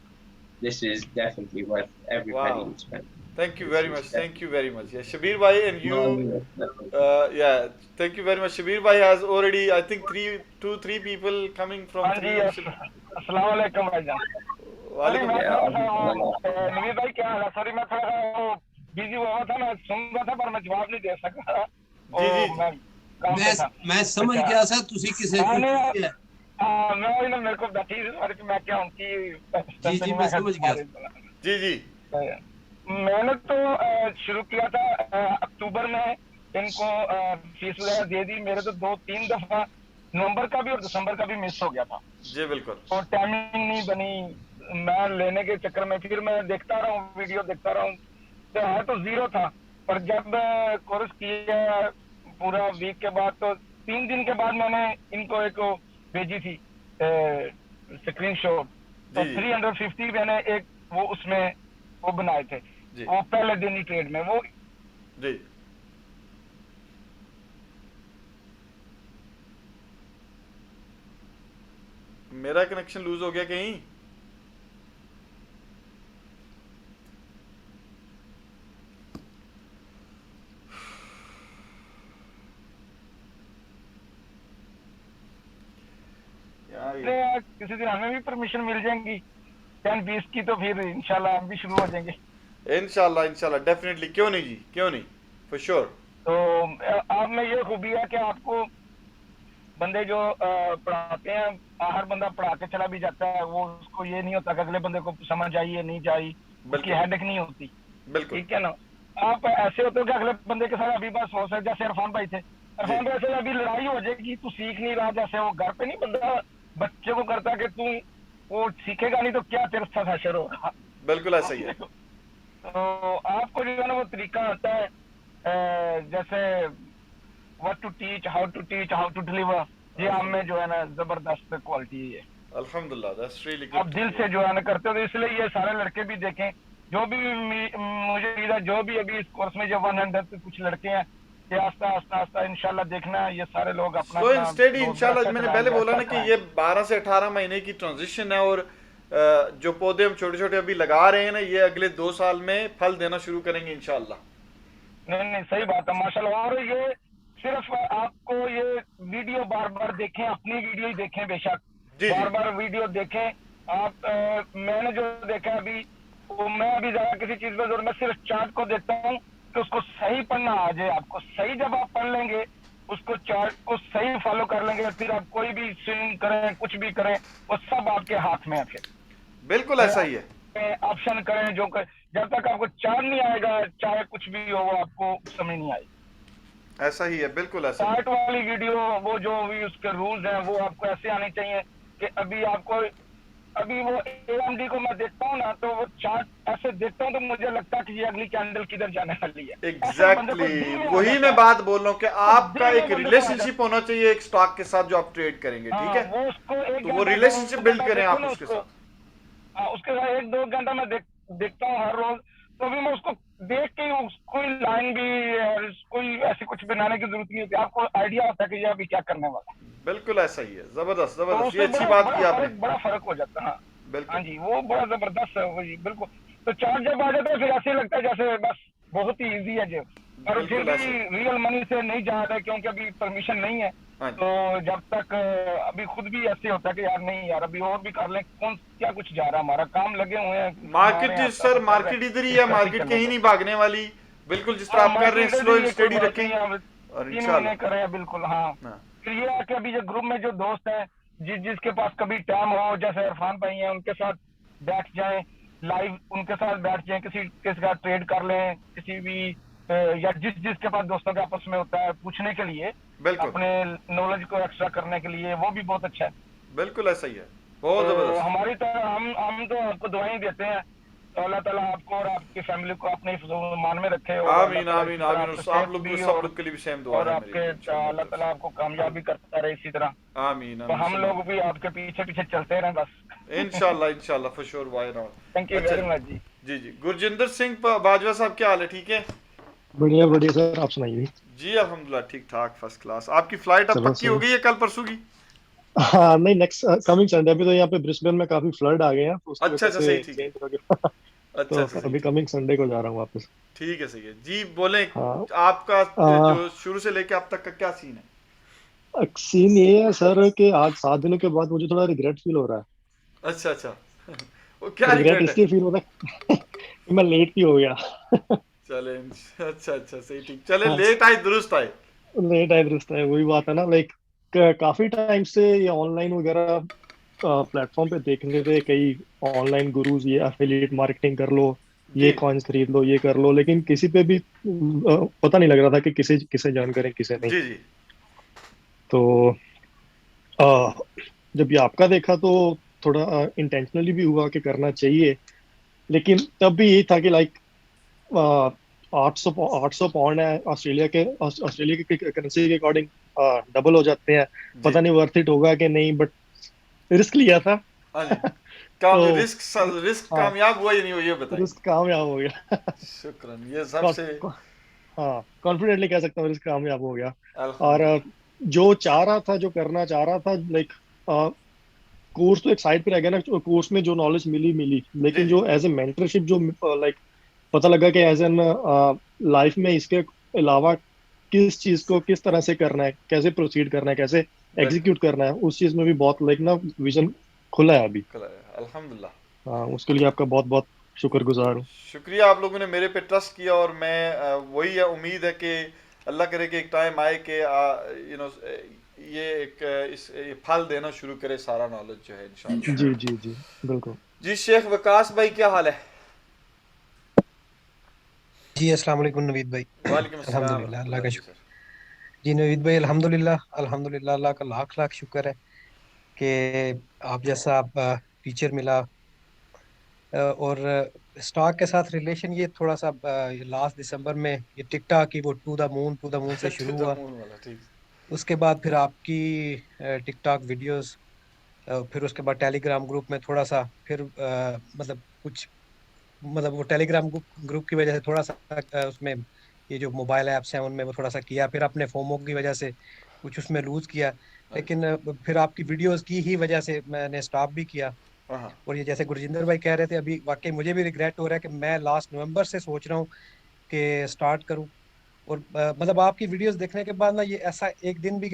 this is definitely worth every penny you spend. Thank you very much. Thank you very much. Yeah, Shabir bhai, and you. Thank you very much. Shabir bhai has already, I think, 3 people coming from. अस्सलाम वालेकुम भाईजान। वालेकुम। नवीद भाई क्या हाल है? Sorry मैं थोड़ा busy हुआ था, मैं सुन रहा था पर मैं जवाब नहीं दे सका। मैं समझ गया था तुसी किसे मैं मेरे को बैठी और मैं क्या उनकी जी मैं समझ गया। जी मैंने तो शुरू किया था अक्टूबर में, इनको फीस वगैरह दे दी। मेरे तो 2-3 दफा नवंबर का भी और दिसंबर का भी मिस हो गया था। जी बिल्कुल। और टाइमिंग नहीं बनी, मैं लेने के चक्कर में फिर मैं देखता रहा हूँ, वीडियो देखता रहा हूँ, तो है तो जीरो था। पर जब कोर्स किया पूरा वीक के बाद, तो 3 दिन के बाद मैंने इनको एक भेजी थी स्क्रीनशॉट, तो 350 मैंने एक वो उसमें वो बनाए थे, वो पहले दिन ही ट्रेड में वो। जी मेरा कनेक्शन लूज हो गया कहीं? देखते हैं किसी दिन हमें भी परमिशन मिल जाएंगी 10-20 की, तो फिर इंशाल्लाह हम भी शुरू हो जाएंगे। इंशाल्लाह डेफिनेटली, क्यों नहीं जी, क्यों नहीं, फॉर श्योर। तो आप में ये खूबी है कि आपको बंदे जो पढ़ाते हैं, हर बंदा पढ़ा के चला भी जाता है, वो उसको ये नहीं होता कि अगले बंदे को समझ आई है नहीं आई, उसकी हेडेक नहीं होती। बिल्कुल ठीक है ना। आप ऐसे होते हो कि अगले बंदे के साथ अभी बस हो सकता, जैसे इरफान भाई थे, इरफान भाई से अभी लड़ाई हो जाएगी, तू सीख नहीं रहा, जैसे वो घर पे नहीं बंदा बच्चे को करता कि तू वो सीखेगा नहीं तो क्या तेरे साथ हशर होगा। बिल्कुल ऐसा ही है। तो आपको जो है ना वो तरीका आता है, जैसे what to teach, how to deliver, ये हम में जो है ना जबरदस्त क्वालिटी है। अल्हम्दुलिल्लाह, दैट्स रियली गुड। आप दिल से जो है ना करते हो, तो इसलिए ये सारे लड़के भी देखें, जो भी मुझे जो भी अभी इस कोर्स में जो 100 पे कुछ लड़के हैं, ये आस्ता इंशाल्लाह देखना है, ये सारे लोग अपना स्टडी इंशाल्लाह। मैंने पहले बोला ना कि ये 12 से 18 महीने की ट्रांजिशन है, और जो पौधे हम छोटे छोटे अभी लगा रहे हैं ना, ये अगले 2 साल में फल देना शुरू करेंगे इंशाल्लाह। नहीं सही बात है माशाल्लाह। और ये सिर्फ आपको ये वीडियो बार बार देखें, अपनी वीडियो ही देखें, बेशक बार बार वीडियो देखें आप। मैंने जो देखा अभी, वो मैं अभी ज्यादा किसी चीज में मैं सिर्फ चार्ट को देखता हूँ कि उसको सही पढ़ना आ जाए आपको। सही जब आप पढ़ लेंगे, उसको चार्ट को सही फॉलो कर लेंगे, फिर आप कोई भी स्विंग करें, कुछ भी करें, वो सब आपके हाथ में है। फिर बिल्कुल ऐसा ही है। ऑप्शन करें जो जब तक आपको चार्ट नहीं आएगा, चाहे कुछ भी हो, वो आपको समझ नहीं आएगी। ऐसा ही है, बिल्कुल ऐसा। चार्ट वाली वीडियो, वो जो भी उसके रूल्स हैं, वो आपको ऐसे आने चाहिए कि अभी आपको, अभी वो AMD को मैं देखता हूँ ना, तो वो चार्ट ऐसे देखता हूँ तो मुझे लगता है कि ये अगली कैंडल किधर जाने वाली है। एग्जैक्टली वही मैं बात बोल रहा हूँ कि आपका एक रिलेशनशिप होना चाहिए एक स्टॉक के साथ जो आप ट्रेड करेंगे, ठीक है। तो वो रिलेशनशिप बिल्ड करें आप उसके साथ। उसके साथ 1-2 घंटा मैं देखता हूँ हर रोज, तो भी मैं उसको देख के कोई लाइन भी कोई ऐसी कुछ बनाने की जरूरत नहीं होती, आपको आइडिया होता है कि ये अभी क्या करने वाला है। बिल्कुल ऐसा ही है, जबरदस्त जबरदस्त, ये अच्छी बात की आपने। बड़ा फर्क हो जाता है। हाँ जी, वो बड़ा जबरदस्त है वो जी, बिल्कुल। तो चार्ट जब आ जाता है फिर ऐसे लगता है जैसे बस बहुत ही इजी है जो, और फिर भी रियल मनी से नहीं जा रहा है क्योंकि अभी परमिशन नहीं है। तो जब तक अभी खुद भी ऐसे होता है कि यार नहीं यार अभी और भी कर लें, कौन क्या कुछ जा रहा है, हमारा काम लगे हुए हैं। मार्केट सर, मार्केट इधर ही है, मार्केट कहीं नहीं भागने वाली। बिल्कुल जिस तरह आप कर रहे हैं, स्लो एंड स्टेडी रखें और इंशाल्लाह करें। बिल्कुल हाँ। फिर ये है कि अभी जो ग्रुप में जो दोस्त है, जिसके पास कभी टाइम हो, जैसे इरफान भाई हैं, उनके साथ बैठ जाएं, लाइव उनके साथ बैठ जाएं, किसी के साथ ट्रेड कर लें, किसी भी या जिसके पास दोस्तों के आपस में होता है पूछने के लिए, अपने नॉलेज को एक्स्ट्रा करने के लिए, वो भी बहुत अच्छा है। बिल्कुल ऐसा ही है, बहुत जबरदस्त। हमारी तरह हम तो आपको दुआएं देते हैं, तो अल्लाह ताला आपको और आपकी फैमिली को अपने मान में रखे। आमीन आमीन आमीन। आप लोग भी, सब लोग के लिए भी सेम दुआ और आपके अल्लाह ताला आपको कामयाबी करता रहे इसी तरह। आमीन। तो हम लोग भी आपके पीछे पीछे चलते रहें बस। इंशाल्लाह इंशाल्लाह, for sure, why not. Thank you very much जी। जी जी। गुरजिंदर सिंह बाजवा साहब, क्या हाल है? ठीक है, बढ़िया बढ़िया सर, आप सुनाइए। जी अल्हम्दुलिल्लाह, ठीक ठाक, फर्स्ट क्लास। आपकी फ्लाइट अब पक्की हो गई है कल परसों की? हाँ नहीं, नेक्स्ट कमिंग संडे। अभी तो यहाँ पे ब्रिस्बेन में काफी फ्लड आ गए हैं, तो अच्छा सही, ठीक है। तो अभी कमिंग संडे को जा रहा हूँ वापस। ठीक है, सही है जी। बोले आपका जो शुरू से लेके अब तक का क्या सीन है? सीन ये है सर कि आज 7 दिनों के बाद मुझे थोड़ा रिग्रेट फील हो रहा है। अच्छा वो क्या रिग्रेट इसलिए फील हो रहा है कि मैं लेट भी हो गया। चले अच्छा सही, ठीक। चले लेट आए दुरुस्त आए, वही बात है ना। लाइक काफी टाइम से ये ऑनलाइन वगैरह प्लेटफॉर्म पे देखने थे कई ऑनलाइन गुरुज, ये एफिलिएट मार्केटिंग कर लो, ये कॉइन्स खरीद लो, ये कर लो, लेकिन किसी पे भी पता नहीं लग रहा था कि किसे ज्वाइन करें किसे नहीं। जी। तो जब ये आपका देखा तो थोड़ा इंटेंशनली भी हुआ कि करना चाहिए, लेकिन तब भी यही था कि लाइक 800 पाउंड है ऑस्ट्रेलिया के करेंसी के अकॉर्डिंग, डबल हो जाते हैं। पता नहीं वर्थ इट होगा कि नहीं, बट रिस्क लिया था। तो रिस्क कामयाब हुआ या नहीं हुआ, ये बताइए। रिस्क कामयाब हो गया। शुक्रान, ये सबसे कॉन्फिडेंटली कह सकता हूँ रिस्क कामयाब हो गया। और जो चाह रहा था, जो करना चाह रहा था, लाइक कोर्स तो एक साइड पे रह गया ना। कोर्स में जो नॉलेज मिली, लेकिन जो एज ए मेंटरशिप जो लाइक पता लगा कि एज एन लाइफ में इसके अलावा किस चीज को किस तरह से करना है, कैसे प्रोसीड करना है, कैसे एग्जीक्यूट करना है, उस चीज में भी बहुत लाइक ना विजन खुला है अभी। अल्हम्दुलिल्लाह। हाँ, उसके लिए आपका बहुत बहुत शुक्रगुजार हूँ। शुक्रिया, आप लोगों ने मेरे पे ट्रस्ट किया, और मैं वही है, उम्मीद है कि अल्लाह करे कि एक टाइम आए कि यू नो ये एक ये फल देना शुरू करे सारा नॉलेज जो है इंशाल्लाह। जी जी जी बिल्कुल। जी शेख वकास भाई, क्या हाल है? जी अस्सलाम वालेकुम नवीद भाई। वालेकुम अस्सलाम। अल्हम्दुलिल्लाह, अल्लाह का शुक्र। जी नवीद भाई, अल्हम्दुलिल्लाह अल्हम्दुलिल्लाह, अल्लाह का लाख लाख शुक्र है कि आप जैसा टीचर मिला। और स्टॉक के साथ रिलेशन ये थोड़ा सा लास्ट दिसंबर में ये टिकटॉक की वो टू द मून से शुरू हुआ। उसके बाद फिर आपकी टिकटॉक वीडियोस, फिर उसके बाद टेलीग्राम ग्रुप में थोड़ा सा फिर मतलब कुछ मतलब वो टेलीग्राम ग्रुप की वजह से थोड़ा सा उसमें ये जो मोबाइल ऐप्स हैं उनमें वो थोड़ा सा किया, फिर अपने फोमो की वजह से कुछ उसमें लूज किया, लेकिन फिर आपकी वीडियोस की ही वजह से मैंने स्टॉप भी किया। और ये जैसे गुरजिंदर भाई कह रहे थे अभी, वाकई मुझे भी रिग्रेट हो रहा है कि मैं लास्ट नवंबर से सोच रहा हूँ कि स्टार्ट करूँ। और मतलब आपकी वीडियोस देखने के बाद ना ये ऐसा एक दिन भी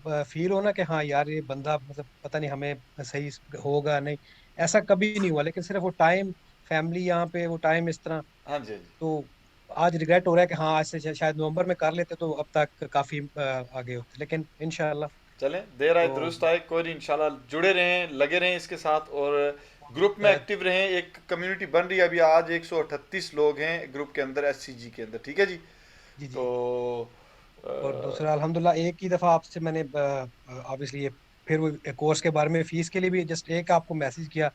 फील हो ना कि हाँ यार ये बंदा मतलब पता नहीं हमें सही होगा नहीं, ऐसा कभी नहीं हुआ। लेकिन सिर्फ वो टाइम, फैमिली यहाँ पे, वो टाइम इस तरह। हाँ जी। तो आज रिग्रेट हो रहा है कि हाँ आज से शायद नवंबर में कर लेते तो अब तक काफी आगे होते, लेकिन इंशाल्लाह चलें, देर आए दुरुस्त आए, कोई नहीं, इंशाल्लाह जुड़े रहें, लगे रहें इसके साथ, और ग्रुप में एक्टिव रहें। एक कम्युनिटी बन रही है अभी, आज 138 लोग हैं ग्रुप के अंदर, एससीजी के अंदर, ठीक है जी। तो और दूसरा अल्हम्दुलिल्लाह एक ही दफ़ा आपसे मैंने ऑब्वियसली ये फिर वो कोर्स के बारे में फीस के लिए भी जस्ट एक आपको मैसेज किया,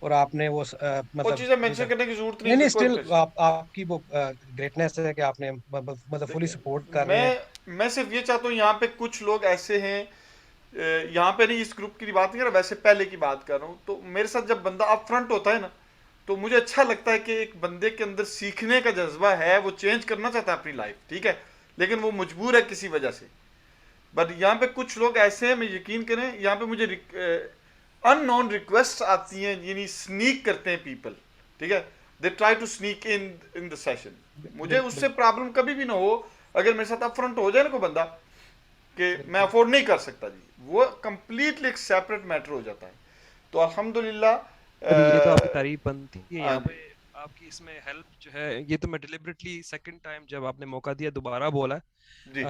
और आपने वो मतलब चीज़ें मेंशन करने की जरूरत नहीं, स्टिल आपकी वो ग्रेटनेस है कि आपने मतलब फुली सपोर्ट कर रहे हैं। मैं सिर्फ ये चाहता हूँ, यहाँ पे कुछ लोग ऐसे हैं, यहाँ पे नहीं, इस ग्रुप की बात नहीं कर रहा, वैसे पहले की बात कर रहा हूँ। तो मेरे साथ जब बंदा अप फ्रंट होता है ना, तो मुझे अच्छा लगता है कि एक बंदे के अंदर सीखने का जज्बा है, वो चेंज करना चाहता है अपनी लाइफ, ठीक है, लेकिन वो मजबूर है किसी वजह से। बट यहाँ पे कुछ लोग ऐसे हैं, मैं यकीन करें, यहाँ पे मुझे अननोन रिक्वेस्ट आती हैं, यानी स्नीक करते हैं पीपल, ठीक है, they try to sneak in the session. मुझे उससे प्रॉब्लम कभी भी ना हो अगर मेरे साथ अप फ्रंट हो जाए ना कोई बंदा कि मैं अफोर्ड नहीं कर सकता जी, वो कंप्लीटली एक सेपरेट मैटर हो जाता है। तो अल्हम्दुलिल्लाह ये तो आपकी तारीफ बनती है यहाँ पे, आपकी इसमें हेल्प जो है, ये तो मैं डिलिबरेटली सेकंड टाइम जब आपने मौका दिया दोबारा बोला है,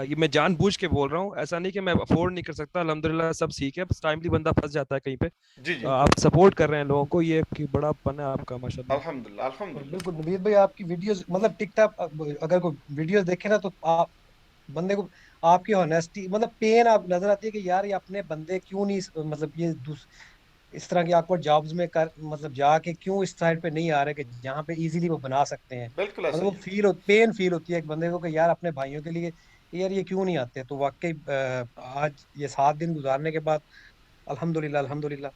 ये मैं जानबूझ के बोल रहा हूँ, ऐसा नहीं कि मैं अफोर्ड नहीं कर सकता, अल्हम्दुलिल्लाह सब सीख है, बस टाइमली बंदा फंस जाता है कहीं पे। जी। आप सपोर्ट कर रहे हैं लोगों को, ये बड़ा पन है आपका, माशाल्लाह। अल्हम्दुलिल्लाह अल्हम्दुलिल्लाह। बिल्कुल नवीद भाई, आपकी वीडियोस मतलब टिकटॉक अगर कोई वीडियोस देखे ना तो आप बंदे को आपकी ऑनेस्टी मतलब पेन आप नजर आती है कि यार ये अपने बंदे क्यों नहीं मतलब ये इस तरह की ऑकवर्ड जॉब्स में कर मतलब जाके क्यों इस साइड पे नहीं आ रहे कि जहाँ पे इजीली वो बना सकते हैं। बिल्कुल मतलब वो पेन फील होती है एक बंदे को कि यार अपने भाइयों के लिए यार ये क्यों नहीं आते। तो वाकई आज ये 7 दिन गुजारने के बाद अल्हम्दुलिल्लाह अल्हम्दुलिल्लाह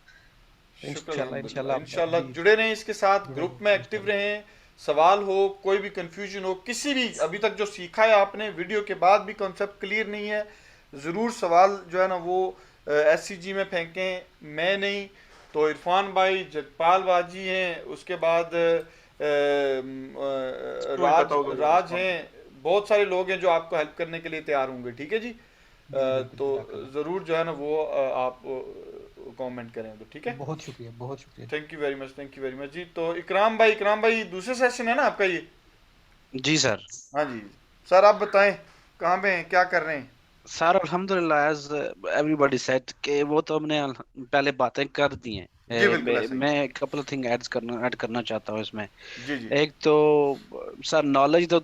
इंशाल्लाह जुड़े रहें इसके साथ, ग्रुप में एक्टिव रहें। सवाल हो, कोई भी कंफ्यूजन हो, किसी भी अभी तक जो सीखा है आपने वीडियो के बाद भी कॉन्सेप्ट क्लियर नहीं है, ज़रूर सवाल जो है ना वो एससीजी में फेंकें, मैं नहीं तो इरफान भाई, जगपाल बाजी हैं, उसके बाद राज हैं, बहुत सारे लोग हैं जो आपको हेल्प करने के लिए तैयार होंगे, ठीक है जी। तो ज़रूर जो है ना वो आप कमेंट करें तो ठीक है। बहुत शुक्रिया थैंक यू वेरी मच जी। तो इकराम भाई दूसरे सेशन है ना आपका ये? जी सर। हाँ जी सर, आप बताएं कहाँ पे हैं, क्या कर रहे हैं? सर अल्हम्दुलिल्लाह, एज एवरीबॉडी सेड के वो तो हमने पहले बातें कर दी हैं। मैं कपल ऑफ थिंग ऐड करना चाहता हूँ इसमें। जी। एक तो सर नॉलेज तो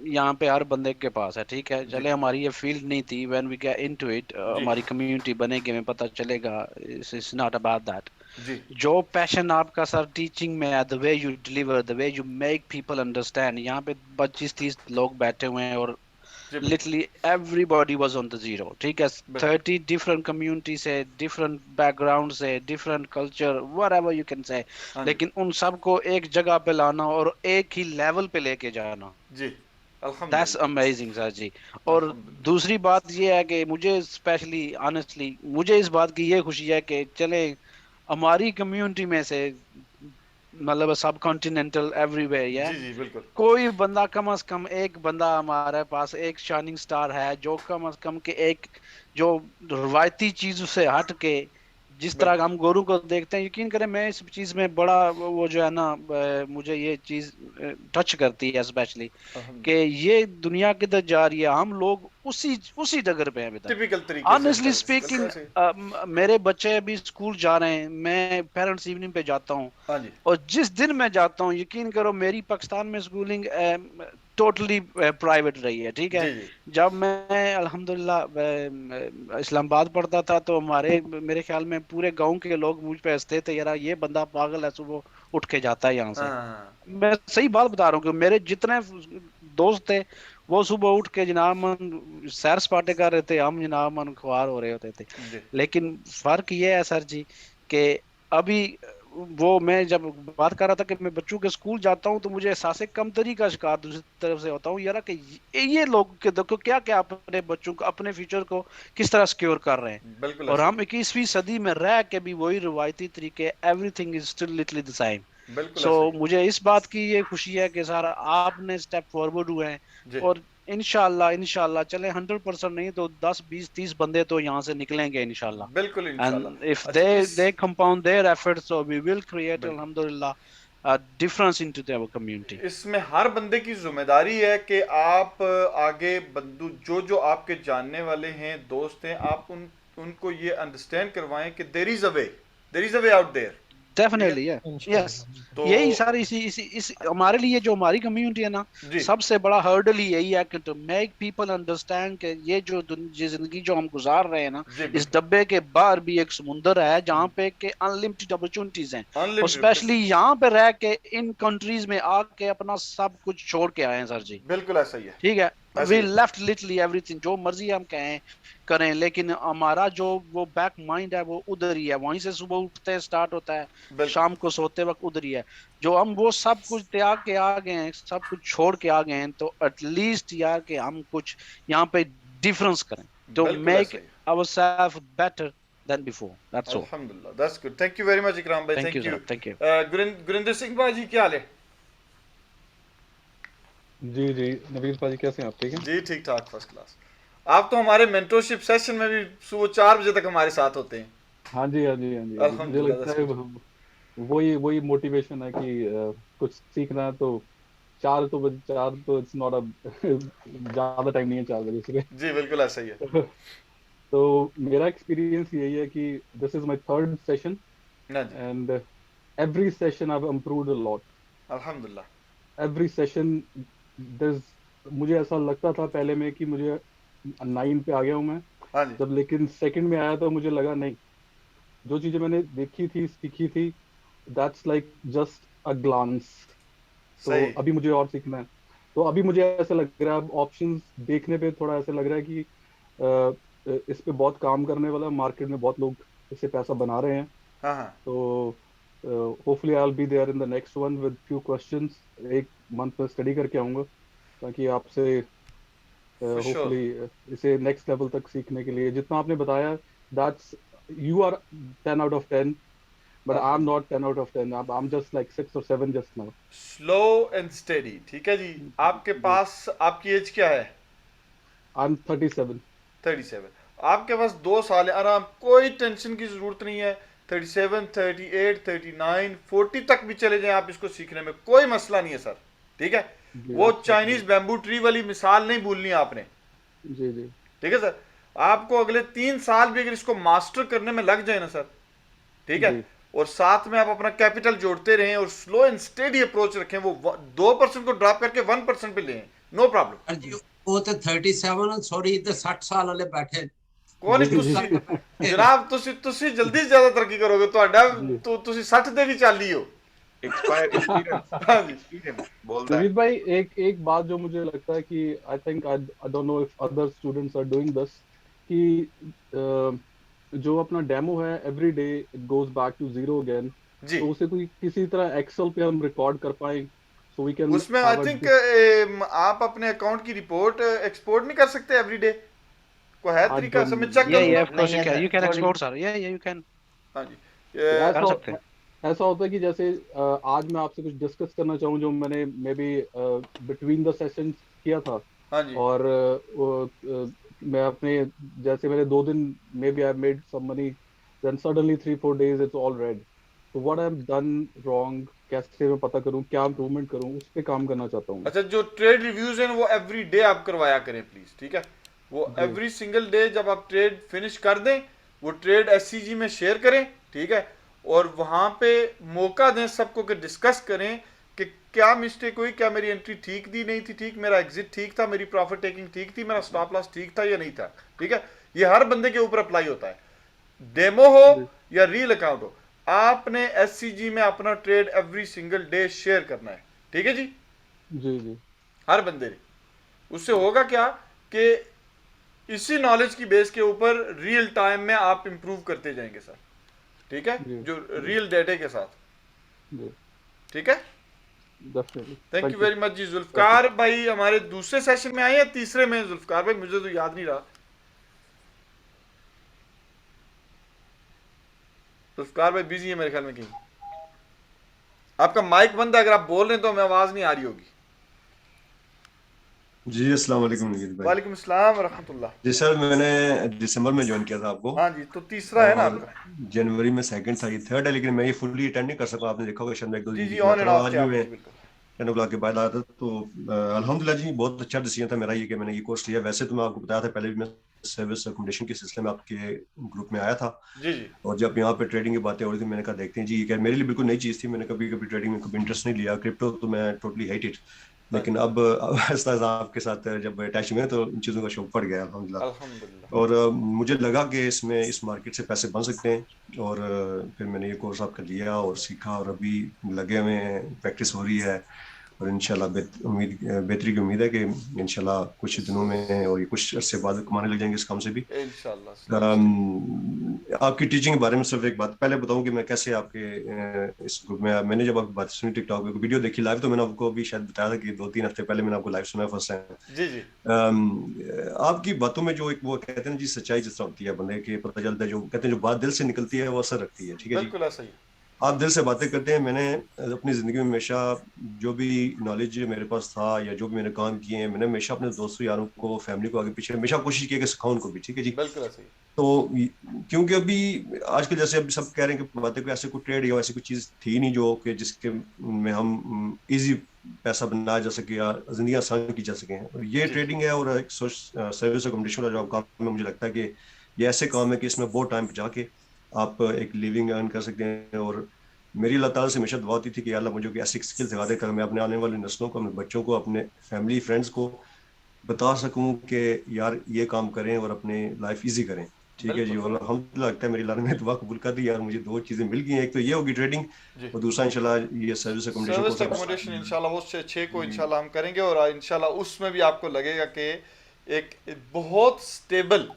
यहाँ पे हर बंदे के पास है, ठीक है, चले हमारी ये फील्ड नहीं थी, when we get into it हमारी कम्युनिटी बनेगी, हमें पता चलेगा इट्स नॉट अबाउट दैट। जो पैशन आपका सर टीचिंग में है, the way you deliver, the way you make people understand, यहाँ पे 25-30 लोग बैठे हुए हैं और literally everybody was on the zero, ठीक है, 30 different communities से, different backgrounds से, different culture, whatever you can say, लेकिन उन सबको एक जगह पे लाना और एक ही लेवल पे लेके जाना जी, That's amazing सर जी। और दूसरी बात ये है कि मुझे स्पेशली ऑनेस्टली मुझे इस बात की ये खुशी है कि चले हमारी कम्युनिटी में से मतलब सब कॉन्टिनेंटल एवरीवेयर या जी बिल्कुल। कोई बंदा कम से कम एक बंदा हमारे पास एक शाइनिंग स्टार है जो कम से कम के एक जो रवायती चीज से हट के जिस तरह हम गोरू को देखते हैं, यकीन करें मैं इस चीज में बड़ा वो जो है ना मुझे ये चीज टच करती है स्पेशली कि ये दुनिया किधर जा रही है, हम लोग उसी डगर पे हैं। टिपिकल तरीके से ऑनेस्टली स्पीकिंग मेरे बच्चे अभी स्कूल जा रहे हैं, मैं पेरेंट्स इवनिंग पे जाता हूँ और जिस दिन मैं जाता हूँ यकीन करो मेरी पाकिस्तान में स्कूलिंग टोटली प्राइवेट रही है, ठीक है। जब मैं अल्हम्दुलिल्लाह इस्लामाबाद पढ़ता था तो मेरे ख्याल में पूरे गांव के लोग मुझ पे हंसते थे, यार ये बंदा पागल है, सुबह उठ के जाता है यहाँ से। मैं सही बात बता रहा हूँ कि मेरे जितने दोस्त थे वो सुबह उठ के जनाब मन सैर सपाटे कर रहे थे, हम जनाब मन खुआर हो रहे होते थे। लेकिन फर्क ये है सर जी कि अभी वो मैं जब बात कर रहा था कि मैं बच्चों के स्कूल जाता हूँ तो मुझे एहसास कमतरी का शिकार दूसरी तरफ से होता हूँ यार कि ये लोग के देखो क्या क्या अपने बच्चों को अपने फ्यूचर को किस तरह सिक्योर कर रहे हैं, और हम 21वीं सदी में रह के भी वही रवायती तरीके everything is still little the same. So मुझे इस बात की ये खुशी है कि सर आपने स्टेप फॉरवर्ड हुए हैं और इंशाल्लाह चले 100% नहीं तो 10 20 30 बंदे तो यहाँ से निकलेंगे इंशाल्लाह। बिल्कुल इंशाल्लाह। And if they compound their efforts, so we will create alhamdulillah a difference into their community. इसमें हर बंदे की जिम्मेदारी है कि आप आगे बंदू जो आपके जानने वाले हैं, दोस्त हैं, आप उनको ये अंडरस्टैंड करवाएं कि there is a way out there. Definitely, yeah. Yes. यही सारी इस हमारे लिए जो हमारी कम्युनिटी है ना, सबसे बड़ा हर्डल ही यही है कि to make people understand कि ये जो जिंदगी जो हम गुजार रहे हैं ना, इस डब्बे के बाहर भी एक समुंदर है जहाँ पे के अनलिमिटेड अपॉर्चुनिटीज हैं, और स्पेशली यहाँ पे रह के इन कंट्रीज में आके अपना सब कुछ छोड़ के आए हैं सर जी। बिल्कुल ऐसा ही है, ठीक है। We left literally everything, जो मर्जी हम करें, लेकिन हमारा जो वो बैक माइंड है वो उधर ही है, वहीं से सुबह उठते स्टार्ट होता है, शाम को सोते वक्त उधर ही है। जो हम वो सब कुछ त्याग के आ गए हैं, सब कुछ छोड़ के आ गए हैं, तो एटलीस्ट यार कि हम कुछ यहाँ पे डिफरेंस करें to make ourselves better than before. That's all. Alhamdulillah, that's good. Thank you very much Ikram bhai. Thank you. Thank you. Gurinder Singh भाई क्या हाल है? जी नवीद भाजी कैसे हैं आप? ठीक हैं जी, ठीक ठाक, फर्स्ट क्लास। आप तो हमारे मेंटरशिप सेशन में भी सुबह 4 बजे तक हमारे साथ होते हैं। हाँ जी मुझे लगता है वही मोटिवेशन है कि कुछ सीखना है तो 4 तो इट्स नॉट अ ज्यादा टाइम नहीं है 4 बजे से। जी बिल्कुल ऐसा ही है। तो मेरा एक्सपीरियंस यही है कि this is my 3rd session and every session I have improved a lot अल्हम्दुलिल्लाह। एवरी सेशन मुझे ऐसा लगता था पहले में कि मुझे 9 पे आ गया हूँ मैं, जब लेकिन सेकंड में आया तो मुझे लगा नहीं, जो चीजें मैंने देखी थी सीखी थी that's like just a glance, तो अभी मुझे और सीखना है। तो अभी मुझे ऐसा लग रहा है, ऑप्शंस देखने पे थोड़ा ऐसा लग रहा है कि इस पे बहुत काम करने वाला, मार्केट में बहुत लोग इससे पैसा बना रहे हैं। तो hopefully I will be there in the next one with few questions. 1 month में स्टडी करके आऊंगा ताकि आपसे होपफुली इसे नेक्स्ट लेवल तक सीखने के लिए जितना आपने बताया, that's you are 10 out of 10 but I'm not 10 out of 10, I'm just like 6 or 7 just now. Slow and steady, ठीक है जी। आपके पास आपकी एज क्या है? I'm 37। आपके पास 2 साल है आराम, कोई टेंशन की जरूरत नहीं है। 37, 38, 39, 40 तक भी चले जाएं आप इसको सीखने में, कोई मसला नहीं है सर, ठीक है। वो चाइनीज बैम्बू ट्री वाली मिसाल नहीं भूलनी आपने। जी ठीक है सर। आपको अगले 3 साल भी अगर इसको मास्टर करने में लग जाए ना सर, ठीक है, और साथ में आप अपना कैपिटल जोड़ते रहें और स्लो एंड स्टेडी अप्रोच रखें, वो 2% को ड्रॉप करके 1% पे लें, नो प्रॉब्लम। वो तो 37 सॉरी तो 60 साल वाले बैठे कौन जनाब, ਤੁਸੀਂ जल्दी से ज्यादा तरक्की करोगे, ਤੁਸੀਂ 60 ਦੇ ਵੀ ਚਾਲੀ ਹੋ। नवीद भाई एक बात जो मुझे लगता है कि I think I don't know if other students are doing this, कि जो अपना डेमो है every day it goes back to 0 again, तो उसे कोई किसी तरह एक्सेल पे हम रिकॉर्ड कर पाए सो वी कैन उसमें आई थिंक आप अपने अकाउंट की रिपोर्ट एक्सपोर्ट नहीं कर सकते एवरी डे? को है तरीका से मैं चेक करूंगा। Of course you can export sir, you can. हां जी कर सकते हैं। ऐसा होता है कि जैसे आज मैं आपसे कुछ डिस्कस करना चाहूँ जो मैंने may be between the sessions किया था, हाँ जी, और मैं अपने जैसे मैंने 2 दिन maybe I made some money, then suddenly 3-4 days it's all red. तो what I am done wrong, कैसे मैं पता करूँ, क्या इम्प्रूवमेंट करूँ, उस पे काम करना चाहता हूँ। अच्छा, जो ट्रेड रिव्यूज हैं वो एवरी डे आप करवाया करें प्लीज, ठीक है? वो एवरी सिंगल डे जब आप ट्रेड फिनिश कर दें वो ट्रेड एससीजी में शेयर करें, ठीक है? और वहां पे मौका दें सबको कि डिस्कस करें कि क्या मिस्टेक हुई, क्या मेरी एंट्री ठीक थी नहीं थी ठीक, मेरा एग्जिट ठीक था, मेरी प्रॉफिट टेकिंग ठीक थी, मेरा स्टॉप लॉस ठीक था या नहीं था, ठीक है? ये हर बंदे के ऊपर अप्लाई होता है, डेमो हो या रियल अकाउंट हो। आपने एससीजी में अपना trade every single day share करना है, ठीक है जी? जी जी, हर बंदे ने। उससे होगा क्या कि इसी नॉलेज की बेस के ऊपर रियल टाइम में आप इंप्रूव करते जाएंगे सर, ठीक है? जो रियल डेटा के साथ, ठीक है? थैंक यू वेरी मच जी। जुल्फकार भाई हमारे दूसरे सेशन में आए या तीसरे में? जुल्फकार भाई मुझे तो याद नहीं रहा। जुल्फकार भाई बिजी है मेरे ख्याल में कहीं। आपका माइक बंद है, अगर आप बोल रहे हैं तो हमें आवाज नहीं आ रही होगी। जी अस्सलाम वालेकुम नवीद भाई। वालेकुम अस्सलाम व रहमतुल्लाह। जी सर, मैंने दिसंबर में ज्वाइन किया था आपको। हाँ जी, तो तीसरा है ना आपका? जनवरी में सेकंड था, ये थर्ड है, लेकिन मैं ये फुल्ली अटेंड नहीं कर सका। आपने देखा होगा शायद मैं 1-2 दिन जी ऑन एंड ऑफ आज थे भी मैं बिल्कुल 10 o'clock के बाद आया था। तो अल्हम्दुलिल्लाह जी बहुत अच्छा डिसीजन था मेरा ये कि मैंने ये कोर्स लिया। वैसे तो मैं आपको बताया था पहले भी, मैं सर्विस अकोमोडेशन के सिलसिले में आपके ग्रुप में आया था। जी जी। और जब यहाँ पे ट्रेडिंग की बातें हो रही थी मैंने कहा देखते हैं जी, ये मेरे लिए बिल्कुल नई चीज़ थी। मैंने कभी ट्रेडिंग में कभी इंटरेस्ट नहीं लिया। क्रिप्टो तो मैं टोटली हेट इट, लेकिन अब ऐसा आपके साथ जब अटैच हुए तो इन चीज़ों का शौक पड़ गया अल्हम्दुलिल्लाह। और मुझे लगा कि इसमें इस मार्केट से पैसे बन सकते हैं। और फिर मैंने ये कोर्स आपका लिया और सीखा, और अभी लगे हुए हैं, प्रैक्टिस हो रही है। और इंशाल्लाह बेहतरी की उम्मीद है कि इंशाल्लाह कुछ दिनों में और ये कुछ अरसे बाद कमाने लग जाएंगे इस काम से भी इंशाल्लाह। आपकी टीचिंग के बारे में सिर्फ एक बात पहले बताऊं कि मैं कैसे आपके इस ग्रुप में, मैंने जब आपकी बात सुनी टिकटॉक पे वीडियो देखी लाइव, तो मैंने आपको अभी शायद बताया था कि 2-3 हफ्ते पहले मैंने आपको लाइव सुना फर्स्ट टाइम। जी जी। आपकी बातों में जो एक वो कहते हैं जी सच्चाई जिस तरह होती है बंदे के पता चलता है, जो कहते हैं जो बात दिल से निकलती है वो असर रखती है, ठीक है जी? बिल्कुल ऐसा ही। आप दिल से बातें करते हैं। मैंने अपनी ज़िंदगी में हमेशा जो भी नॉलेज मेरे पास था या जो भी मैंने काम किए हैं, मैंने हमेशा अपने दोस्तों यारों को, फैमिली को आगे पीछे हमेशा कोशिश की कि सिखाऊं उनको भी, ठीक है जी? बिल्कुल ऐसा ही। तो क्योंकि अभी आजकल जैसे अभी सब कह रहे हैं कि बातें कोई ऐसे कोई ट्रेड या ऐसी कोई चीज़ थी नहीं जो कि जिसके में हम इजी पैसा बनाया जा सके या जिंदगी आसान की जा सके। ये ट्रेडिंग है और एक सर्विस अकोमोडेशन का जो काम है, मुझे लगता है कि ये ऐसे काम है कि इसमें बहुत टाइम बचा के आप एक लिविंग अर्न कर सकते हैं। और मेरी अल्लाह ताला से हमेशा दुआ होती थी कि अल्लाह मुझे कोई ऐसी स्किल सिखा दे कर मैं अपने आने वाली नस्लों को, अपने बच्चों को, अपने फैमिली फ्रेंड्स को बता सकूं कि यार ये काम करें और अपने लाइफ इजी करें, ठीक है जी? और हम लगता है मेरी अल्लाह ने दुआ कबूल कर दी यार, मुझे 2 चीज़ें मिल गई हैं। एक तो ये होगी ट्रेडिंग और दूसरा इंशाल्लाह ये सर्विस अकोमोडेशन इंशाल्लाह वो 6 को इंशाल्लाह हम करेंगे। और इंशाल्लाह उसमें भी आपको लगेगा कि एक बहुत स्टेबल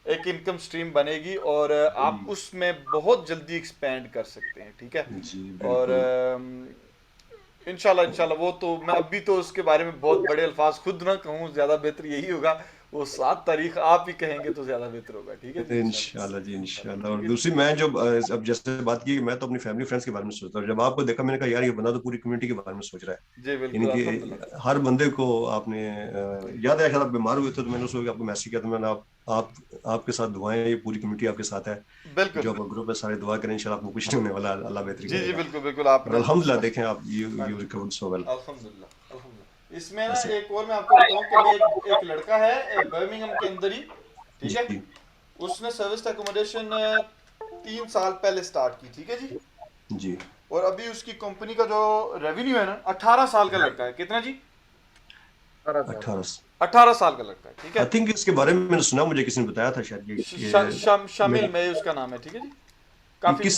एक इनकम स्ट्रीम बनेगी और आप उसमें बहुत जल्दी एक्सपेंड कर सकते हैं, ठीक है? और इंशाल्लाह वो तो मैं अभी तो उसके बारे में बहुत बड़े अल्फाज खुद ना कहूँ, ज्यादा बेहतर यही होगा वो 7 तारीख आप ही कहेंगे तो ज्यादा बेहतर होगा, ठीक है? इंशाल्लाह जी इंशाल्लाह। और दूसरी मैं जब अब जैसे बात की मैं तो अपनी फैमिली फ्रेंड्स के बारे में सोचता हूँ, जब आपको देखा मैंने कहा यार ये बंदा तो पूरी कम्युनिटी के बारे में सोच रहा है। यानी कि हर बंदे को आपने याद है शायद आप बीमार हुए थे तो मैंने उसको आपको मैसेज किया था मैंने, आपके साथ दुआएं, ये पूरी कम्युनिटी आपके साथ है। बिल्कुल जो ग्रुप है सारे दुआ करें इंशाल्लाह आपको कुछ नहीं होने वाला, अल्लाह बेहतरी करेगा। जी बिल्कुल बिल्कुल। आप अल्हम्दुलिल्लाह देखें आप यू रिकवर्ड सो वेल अल्हम्दुलिल्लाह। इसमें ना एक और मैं आपको बताऊं कि मैं एक लड़का है बर्मिंघम के अंदर ही, ठीक है? उसने सर्विस अकोमोडेशन 3 साल पहले स्टार्ट की, ठीक है जी? जी। और अभी उसकी कंपनी का जो रेवेन्यू है ना 18 साल का लड़का है। कितना जी? 18 साल का लड़का है, ठीक है? आई थिंक इसके बारे में मैंने सुना, मुझे किसी ने बताया था शायद शामिल में उसका नाम है, ठीक है जी? काफी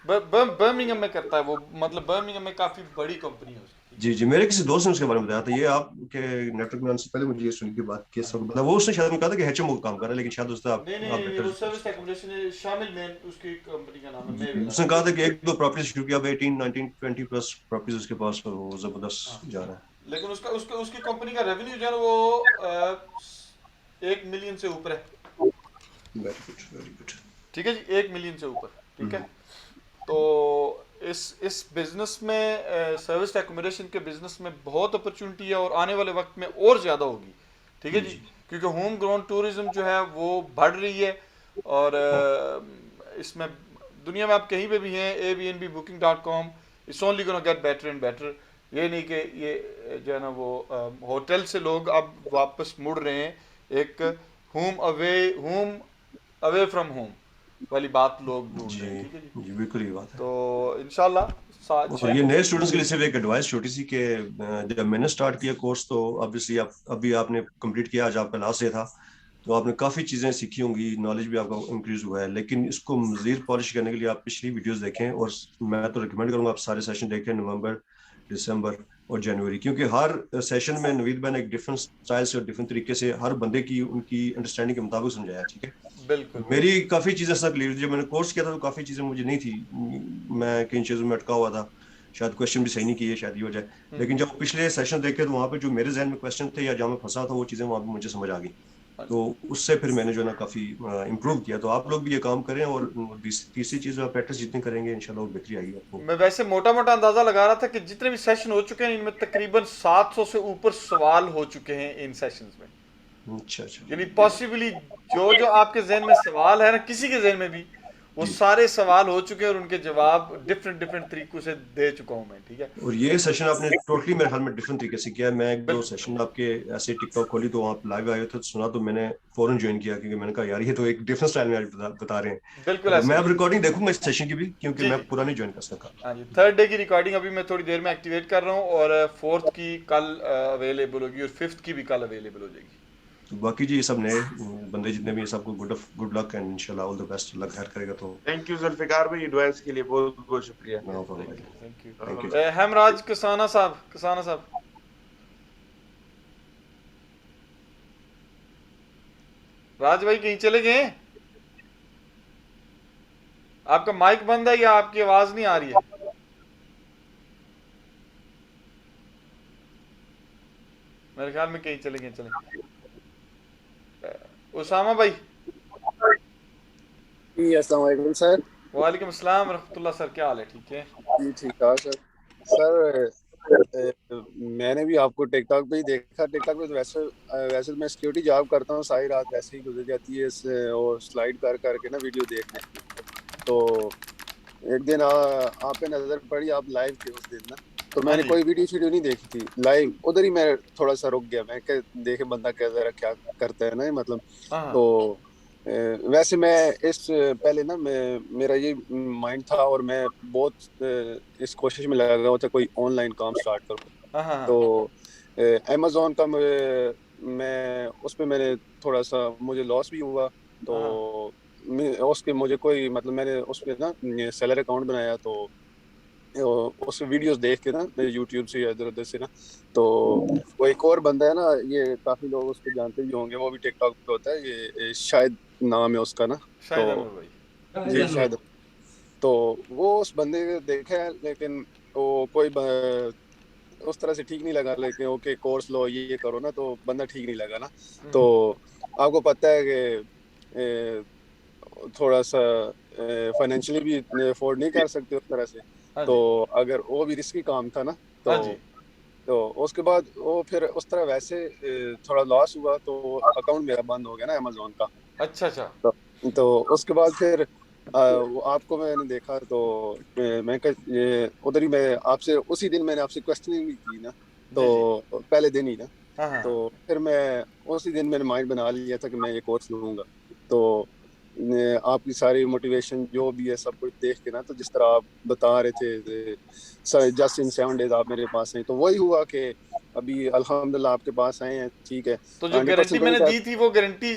बर्मिंघम में करता है वो, मतलब बर्मिंघम में काफी बड़ी कंपनी है उसकी। जी जी, मेरे किसी दोस्त ने उसके बारे में बताया था। ये आपके नेटवर्क में आने से पहले मुझे ये सुन के बात की सब पता, वो उसने शायद कहा था कि एचएमओ का काम कर रहा है, लेकिन शायद उसका नहीं वो सर्विस अकोमोडेशन शामिल में उसकी कंपनी का नाम है। उसने कहा था कि 1-2 प्रॉपर्टीज शुरू किया, 18, 19, 20 प्लस प्रॉपर्टीज उसके पास, वो जबरदस्त जा रहा है। लेकिन उसकी कंपनी का रेवेन्यू जो है वो 1 मिलियन से ऊपर है। वेरी गुड, ठीक है जी? 1 मिलियन से ऊपर, ठीक है? तो इस बिजनेस में सर्विस एकोमोडेशन के बिजनेस में बहुत अपॉर्चुनिटी है और आने वाले वक्त में और ज़्यादा होगी, ठीक है जी, क्योंकि होम ग्रोन टूरिज्म जो है वो बढ़ रही है और इसमें दुनिया में आप कहीं पे भी हैं, Airbnb, Booking.com, it's only gonna get better and better. ये नहीं कि ये जो है ना वो होटल से लोग अब वापस मुड़ रहे हैं, एक होम अवे फ्रॉम होम वाली बात लोग ढूंढ रहे हैं, ठीक है जी बिल्कुल ये बात है। तो इंशाल्लाह ये नए स्टूडेंट्स के लिए सिर्फ एक एडवाइस छोटी सी कि जब मैंने स्टार्ट किया कोर्स तो ऑब्वियसली अभी आपने कंप्लीट किया, आज आपका लास्ट डे था, तो आपने काफ़ी चीज़ें सीखी होंगी, नॉलेज भी आपका इंक्रीज हुआ है, लेकिन इसको मज़ीद पॉलिश करने के लिए आप पिछली वीडियोस देखें और मैं तो रिकमेंड करूँगा आप सारे सेशन देखें, नवंबर, दिसंबर और जनवरी, क्योंकि हर सेशन में नवीद भाई ने एक डिफरेंट स्टाइल से और डिफरेंट तरीके से हर बंदे की उनकी अंडरस्टैंडिंग के मुताबिक समझाया, ठीक है। बिल्कुल मेरी काफ़ी चीज़ें सब क्लियर, जब मैंने कोर्स किया था तो काफ़ी चीज़ें मुझे नहीं थी, मैं किन चीज़ों में अटका हुआ था, शायद क्वेश्चन भी सही नहीं किए, शायद ये हो जाए, लेकिन जब पिछले सेशन देखे तो वहाँ पे जो मेरे जहन में क्वेश्चन थे या जहाँ मैं फंसा था वो चीज़ें वहाँ पे मुझे समझ आ गई, तो उससे फिर मैंने जो ना काफ़ी इम्प्रूव किया। तो आप लोग भी ये काम करें और तीसरी चीज़ आप प्रैक्टिस जितनी करेंगे इंशाल्लाह वो बेहतरी आएगी आपको। मैं वैसे मोटा मोटा अंदाजा लगा रहा था कि जितने भी सेशन हो चुके हैं इनमें तकरीबन 700 से ऊपर सवाल हो चुके हैं इन सेशंस में। अच्छा, यानी पॉसिबली जो आपके जहन में सवाल है ना, किसी के जहन में भी वो सारे सवाल हो चुके हैं और उनके जवाब डिफरेंट तरीकों से दे चुका हूं मैं, ठीक है। और ये सेशन आपने टोटली मेरे ख्याल में डिफरेंट तरीके से किया है। मैं एक दो सेशन आपके ऐसे टिकटॉक खोली तो आप लाइव आए थे तो सुना, तो मैंने फौरन ज्वाइन किया क्योंकि मैंने कहा यार ये तो एक डिफरेंट स्टाइल में आज बता रहे हैं। बिल्कुल मैं अब रिकॉर्डिंग देखूंगा इस सेशन की भी, क्योंकि मैं पूरा नहीं ज्वाइन कर सका। हाँ जी, 3rd डे की रिकॉर्डिंग अभी मैं थोड़ी देर में एक्टिवेट कर रहा हूँ और 4th की कल अवेलेबल होगी और 5th की भी कल अवेलेबल हो जाएगी। तो बाकी जी ये सब नए बंदे जितने भी, सबको गुड लक एंड इंशाल्लाह ऑल द बेस्ट, लक खैर करेगा। तो थैंक यू जुल्फिकार भाई, एडवाइस के लिए बहुत बहुत शुक्रिया। थैंक यू हेमराज कसाना साहब। राज भाई कहीं चले गए? आपका माइक बंद है या आपकी आवाज नहीं आ रही है? मेरे ख्याल में कहीं चले गए। उसामा भाई। अस्सलाम वालेकुम सर। वालेकुम अस्सलाम रहमतुल्लाह सर, क्या हाल है? ठीक है जी ठीक ठाक सर। मैंने भी आपको टिकटॉक पे ही देखा। टिकटॉक पे तो वैसे मैं सिक्योरिटी जॉब करता हूँ, सारी रात वैसे ही गुजर जाती है और स्लाइड कर करके ना वीडियो देखने। तो एक दिन आप पे नजर पड़ी, आप लाइव थे उस दिन ना, तो मैंने कोई वीडियो नहीं देखी थी लाइव, उधर ही मैं थोड़ा सा रुक गया, मैं देखे बंदा जरा क्या करता है ना, मतलब। तो वैसे मैं इस पहले ना मेरा ये माइंड था और मैं बहुत इस कोशिश में लगा हुआ था कोई ऑनलाइन काम स्टार्ट करूँ। तो अमेज़न का मैं उस पर मैंने थोड़ा सा मुझे लॉस भी हुआ, तो उसके मुझे कोई मतलब मैंने उस पर ना सेलर अकाउंट बनाया, तो उस वीडियोस देख के ना यूट्यूब से या इधर उधर से ना, तो वो एक और बंदा है ना, ये काफी लोग उसको जानते भी होंगे, वो भी टिकटॉक पे होता है, ये शायद नाम है उसका ना, तो जी शायद। तो वो उस बंदे को देखा है, लेकिन वो कोई उस तरह से ठीक नहीं लगा, लेकिन ओके कोर्स लो ये करो ना, तो बंदा ठीक नहीं लगा ना। तो आपको पता है कि थोड़ा सा फाइनेंशियली भी अफोर्ड नहीं कर सकते उस तरह से, तो अगर वो भी रिस्की काम था ना, तो उसके बाद वो फिर उस तरह वैसे थोड़ा लॉस हुआ, तो अकाउंट मेरा बंद हो गया ना अमेज़न का। अच्छा। तो उसके बाद फिर आपको मैंने देखा, तो मैं उधर ही मैं आपसे उसी दिन मैंने आपसे क्वेश्चनिंग भी की ना, तो पहले दिन ही ना, तो फिर मैं उसी दिन मैंने माइंड बना लिया था कि मैं ये कोर्स लूँगा। तो आपकी सारी मोटिवेशन जो भी है सब कुछ देख के ना, तो जिस तरह आप बता रहे थे जस्ट इन 7 डेज आप मेरे पास हैं, तो वही हुआ कि अभी अल्हम्दुलिल्लाह आपके पास आए हैं, ठीक है। तो जो गारंटी मैंने दी थी वो गारंटी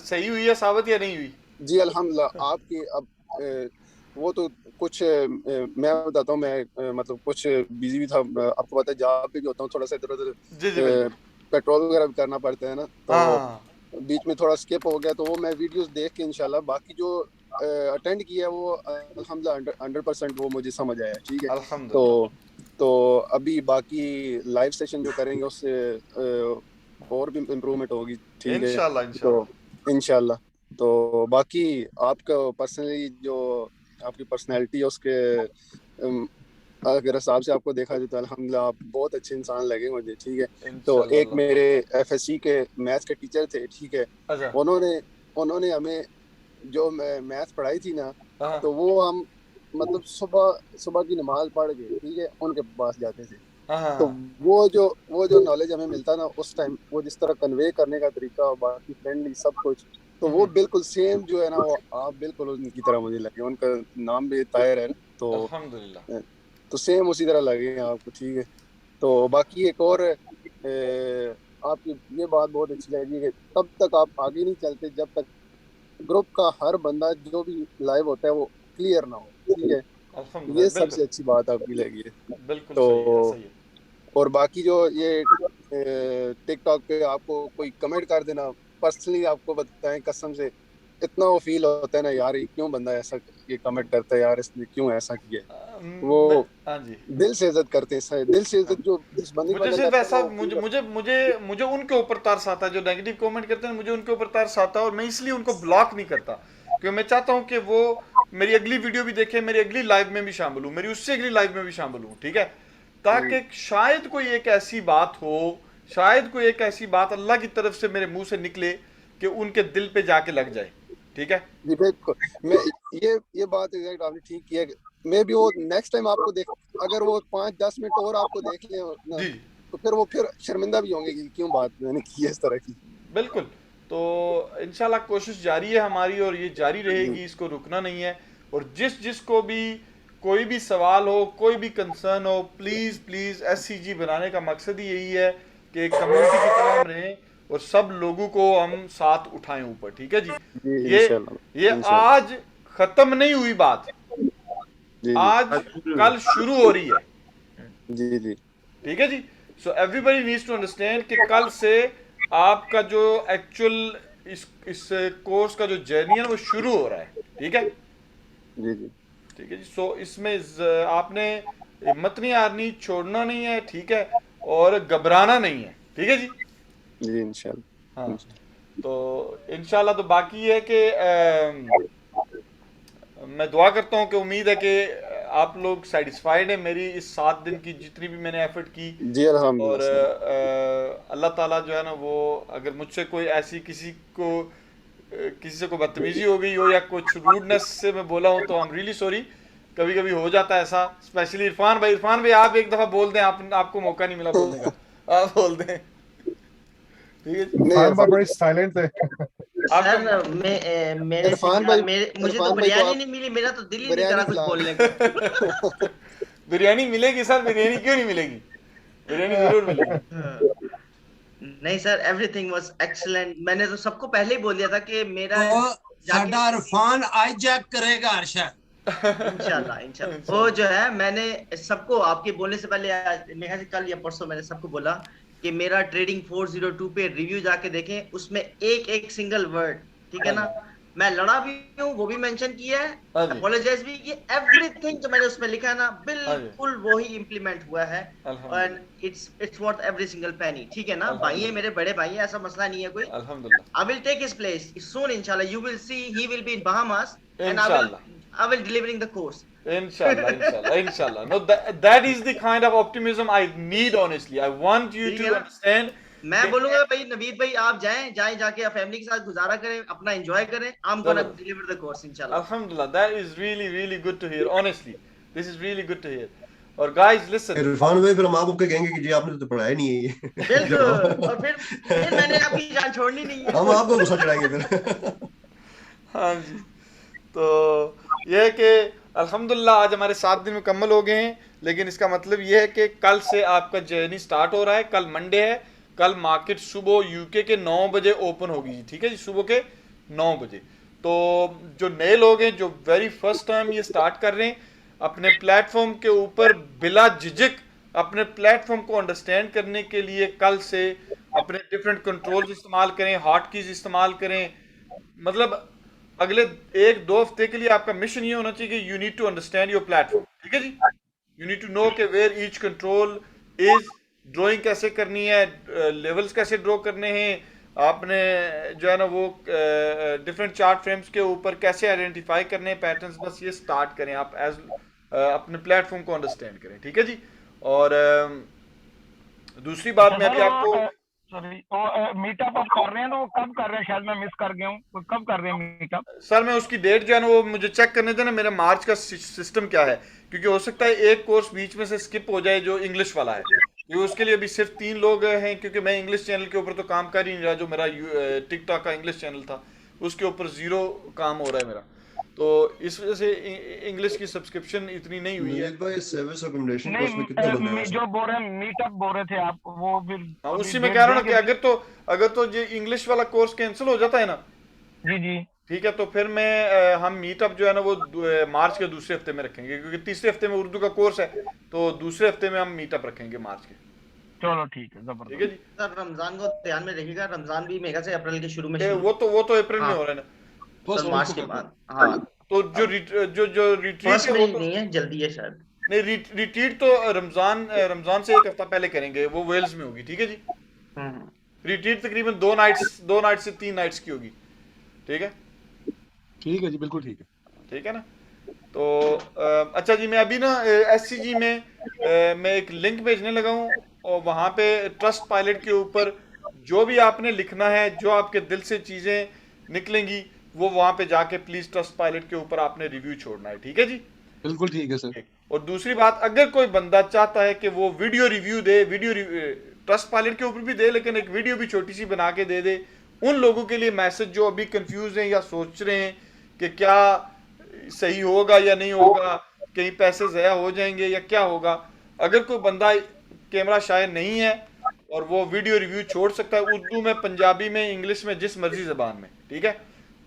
सही हुई है, साबित या नहीं हुई? जी अल्हम्दुलिल्लाह आपकी अब वो तो कुछ मैं बताता हूँ, मैं मतलब कुछ बिजी भी था, आपको पता है जॉब पे भी होता हूँ, थोड़ा सा इधर उधर पेट्रोल वगैरह भी करना पड़ता है ना, तो बीच में थोड़ा स्किप हो गया, तो वो मैं वीडियोस देख के इंशाल्लाह बाकी जो अटेंड किया वो अल्हम्दुलिल्लाह 100% वो मुझे समझ आया, ठीक है। तो अभी बाकी लाइव सेशन जो करेंगे उससे और भी इम्प्रूवमेंट होगी, ठीक है, तो इंशाल्लाह। तो बाकी आपका पर्सनली जो आपकी पर्सनैलिटी उसके अगर हिसाब से आपको देखा जाए तो अल्हम्दुलिल्लाह आप बहुत अच्छे इंसान लगे मुझे, ठीक है। तो एक मेरे FSC के मैथ्स के टीचर थे, ठीक है, उन्होंने हमें जो मैथ्स पढ़ाई थी ना, तो वो हम मतलब सुबह की नमाज पढ़ के, ठीक है, उनके पास जाते थे। तो वो जो नॉलेज हमें मिलता ना उस टाइम, वो जिस तरह कन्वे करने का तरीका, बाकी फ्रेंडली सब कुछ, तो वो बिल्कुल सेम जो है ना, वो आप बिल्कुल उनकी तरह मुझे लगे। उनका नाम भी ताहिर है, तो अल्हम्दुलिल्लाह, तो सेम उसी तरह लगे आपको, ठीक है। तो बाकी एक और आपकी ये बात बहुत अच्छी लगी कि तब तक आप आगे नहीं चलते जब तक ग्रुप का हर बंदा जो भी लाइव होता है वो क्लियर ना हो, ठीक है। ये सबसे अच्छी बात आपकी लगी है। बिल्कुल तो सही है। और बाकी जो ये टिकटॉक पे आपको कोई कमेंट कर देना, पर्सनली आपको बताएं, कसम से इतना वो फील होता है ना यार, क्यों बंदा ऐसा ये कमेंट करता है यार, इसने क्यों ऐसा किया, वो दिल से इज्जत करते हैं, दिल से इज्जत जो जिस बंदे को मुझे सिर्फ ऐसा मुझे उनके ऊपर तरस आता है जो नेगेटिव कमेंट करते हैं, मुझे उनके ऊपर तरस आता है, और मैं इसलिए उनको ब्लॉक नहीं करता, क्योंकि मैं चाहता हूं कि वो मेरी अगली वीडियो भी देखे, मेरी अगली लाइव में भी शामिल हूं, मेरी उससे अगली लाइव में भी शामिल हूं, ठीक है, ताकि शायद कोई एक ऐसी बात हो, शायद कोई एक ऐसी बात अल्लाह की तरफ से मेरे मुंह से निकले कि उनके दिल पे जाके लग जाए, ठीक है जी। बिल्कुल, मैं ये बात एग्जैक्ट आपने ठीक किया। मैं भी वो नेक्स्ट टाइम आपको देख, अगर वो 5-10 मिनट और आपको देख ले ना, तो फिर शर्मिंदा भी होंगे कि क्यों बात मैंने की है इस तरह की। बिल्कुल, तो इंशाल्लाह कोशिश जारी है हमारी, और ये जारी रहेगी, इसको रुकना नहीं है। और जिसको भी कोई भी सवाल हो, कोई भी कंसर्न हो, प्लीज़ SCG बनाने का मकसद ही यही है कि एक कम्युनिटी की तरह हम रहें और सब लोगों को हम साथ उठाएं ऊपर, ठीक है जी। ये आज खत्म नहीं हुई बात, आज कल शुरू हो रही है जी, ठीक है जी। So everybody needs to understand कि कल से आपका जो एक्चुअल इस कोर्स का जो जर्नी है वो शुरू हो रहा है, ठीक है जी, ठीक है जी। सो इसमें आपने हिम्मत नहीं हारनी, छोड़ना नहीं है, ठीक है, और घबराना नहीं है, ठीक है जी इंशाल्लाह। हाँ, तो इंशाल्लाह तो बाकी है कि मैं दुआ करता हूँ कि उम्मीद है कि आप लोग सेटिस्फाइड हैं मेरी इस 7 दिन की जितनी भी मैंने एफर्ट की जी, और अल्लाह ताला जो है ना, वो अगर मुझसे कोई ऐसी किसी से कोई बदतमीजी हो गई हो या कुछ रूडनेस से मैं बोला हूँ तो आई एम रियली सॉरी। कभी कभी हो जाता है ऐसा, स्पेशली इरफान भाई आप एक दफ़ा बोल दें, आपको मौका नहीं मिला बोलने का, आप बोल दें, ठीक है। बड़े साइलेंट थे सर मुझे तो बिरयानी नहीं मिली, मेरा तो दिल ही नहीं करा कुछ बोलने का। बिरयानी मिलेगी सर, बिरयानी क्यों नहीं मिलेगी, बिरयानी जरूर मिलेगी। नहीं सर, एवरीथिंग वाज एक्सीलेंट। मैंने तो सबको पहले ही बोल दिया था कि मेरा साडा इरफान हाईजैक करेगा अरशद इंशाल्लाह। वो जो है, मैंने सबको आपके बोलने से पहले मेरे से कल या परसों मैंने सबको बोला कि मेरा ट्रेडिंग 402 पे रिव्यू जाके देखें, उसमें एक सिंगल वर्ड, ठीक है ना, मैं लड़ा भी हूँ वो भी मेंशन किया है, अपोलोजाइज भी किया, एवरीथिंग जो मैंने उसमें लिखा है ना बिल्कुल वही इंप्लीमेंट हुआ है, and it's worth every single penny, ठीक है ना। भाई है, मेरे बड़े भाई है, ऐसा मसला नहीं है कोई। अल्हम्दुलिल्लाह, I will take his place soon इंशाल्लाह, you will see he will be in Bahamas and I will delivering the course. Inshallah. No, that is the kind of optimism I need, honestly. I want you to understand. मैं बोलूंगा भाई नवीद भाई आप जाके family के साथ गुजारा करें, अपना एंजॉय करें। I'm gonna deliver the course inshallah. Alhamdulillah, that is really good to hear. Honestly, this is really good to hear. और guys listen. इरफान भाई फिर हम आपको कहेंगे कि जी आपने तो पढ़ाया नहीं है ये। बिल्कुल, और फिर मैंने आपकी जान छोड़नी नहीं है। हम आपको गुस्सा चढ़ाएंगे फिर। हाँ जी, तो यह है कि अल्हम्दुलिल्लाह आज हमारे 7 दिन मुकम्मल हो गए हैं, लेकिन इसका मतलब यह है कि कल से आपका जर्नी स्टार्ट हो रहा है। कल मंडे है, कल मार्केट सुबह यूके के 9 बजे ओपन होगी, ठीक है जी, सुबह के 9 बजे। तो जो नए लोग हैं जो वेरी फर्स्ट टाइम ये स्टार्ट कर रहे हैं, अपने प्लेटफॉर्म के ऊपर बिला झिझक अपने प्लेटफॉर्म को अंडरस्टैंड करने के लिए कल से अपने डिफरेंट कंट्रोल्स इस्तेमाल करें, हॉट कीज इस्तेमाल करें। मतलब अगले 1-2 हफ्ते के लिए आपका मिशन ये होना चाहिए कि you need to understand your platform, ठीक है जी। यू नीड टू नो कि where each control is, drawing कैसे करनी है, लेवल्स कैसे ड्रॉ करने हैं, आपने जो है ना वो डिफरेंट चार्ट फ्रेम्स के ऊपर कैसे आइडेंटिफाई करने हैं पैटर्न्स, बस ये स्टार्ट करें आप एज अपने प्लेटफॉर्म को अंडरस्टैंड करें, ठीक है जी। और दूसरी बात मैं अभी आपको सॉरी वो मीटअप आप कर रहे हैं तो वो कब कर रहे हैं, शायद मैं मिस कर गया हूँ, कब कर रहे हैं मीटअप? सर मैं उसकी डेट जो है ना वो मुझे चेक करने देना, मेरा मार्च का सिस्टम क्या है, क्योंकि हो सकता है एक कोर्स बीच में से स्किप हो जाए जो इंग्लिश वाला है, क्योंकि उसके लिए अभी सिर्फ 3 लोग हैं, क्योंकि मैं इंग्लिश चैनल के ऊपर तो काम कर ही नहीं रहा, जो मेरा टिकटॉक का इंग्लिश चैनल था उसके ऊपर 0 काम हो रहा है मेरा, तो इस वजह से इंग्लिश की सब्सक्रिप्शन इतनी नहीं हुई है। नहीं जो बोल रहे हैं मीटअप बोल रहे थे आप, वो फिर उसी में कह रहा हूँ ना कि अगर तो ये इंग्लिश वाला कोर्स कैंसिल हो जाता है ना जी जी ठीक है, तो फिर हम मीटअप जो है ना वो मार्च के दूसरे हफ्ते में रखेंगे, क्योंकि तीसरे हफ्ते में उर्दू का कोर्स है, तो दूसरे हफ्ते में हम मीटअप रखेंगे मार्च के। चलो ठीक है, जबरदस्त। ठीक है जी सर रमजान को ध्यान में रखिएगा, रमजान भी मेगा से अप्रैल के शुरू में वो तो अप्रैल में हो रहा है ना, सर मार्च के बाद। हाँ तो जो रिट्रीट नहीं है, जल्दी है शायद। नहीं रिट्रीट तो रमजान से 1 हफ्ता पहले करेंगे, वो वेल्स में होगी, ठीक है जी। रिट्रीट तकरीबन 2 नाइट्स से 3 नाइट्स की होगी, ठीक है जी, बिल्कुल ठीक है ना। तो अच्छा जी, मैं अभी ना SCG में मैं एक लिंक भेजने लगा हूँ, और वहाँ पे ट्रस्ट पायलट के ऊपर जो भी आपने लिखना है, जो आपके दिल से चीज़ें निकलेंगी, वो वहाँ पे जाके प्लीज ट्रस्ट पायलट के ऊपर आपने रिव्यू छोड़ना है, ठीक है जी। बिल्कुल ठीक है सर। और दूसरी बात, अगर कोई बंदा चाहता है कि वो वीडियो रिव्यू दे, ट्रस्ट पायलट के ऊपर भी दे, लेकिन एक वीडियो भी छोटी सी बना के दे, उन लोगों के लिए मैसेज जो अभी कंफ्यूज हैं या सोच रहे हैं कि क्या सही होगा या नहीं होगा, कहीं पैसे ज़ाया हो जाएंगे या क्या होगा, अगर कोई बंदा कैमरा शायद नहीं है और वो वीडियो रिव्यू छोड़ सकता है, उर्दू में, पंजाबी में, इंग्लिश में, जिस मर्जी ज़बान में, ठीक है,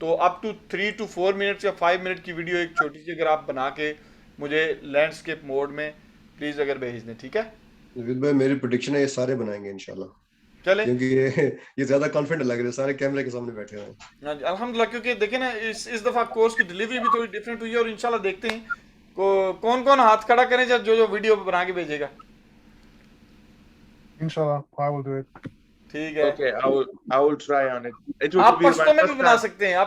तो अप टू 3 to 4 मिनट्स या 5 मिनट की वीडियो एक छोटी सी अगर आप बना के मुझे लैंडस्केप मोड में प्लीज अगर भेज दें, ठीक है। विद भाई मेरी प्रेडिक्शन है ये सारे बनाएंगे इंशाल्लाह, चले, क्योंकि ये ज्यादा कॉन्फिडेंट लग रहे हैं, सारे कैमरे के सामने बैठे हुए हैं। अल्हम्दुलिल्लाह, क्योंकि देखें ना इस दफा कोर्स की डिलीवरी भी थोड़ी डिफरेंट हुई है, और इंशाल्लाह देखते हैं कौन कौन हाथ खड़ा करें जो वीडियो बना के भेजेगा। इंशाल्लाह आई विल डू इट। ठीक है, okay I will try on it. आप पश्तो में भी बना सकते हैं,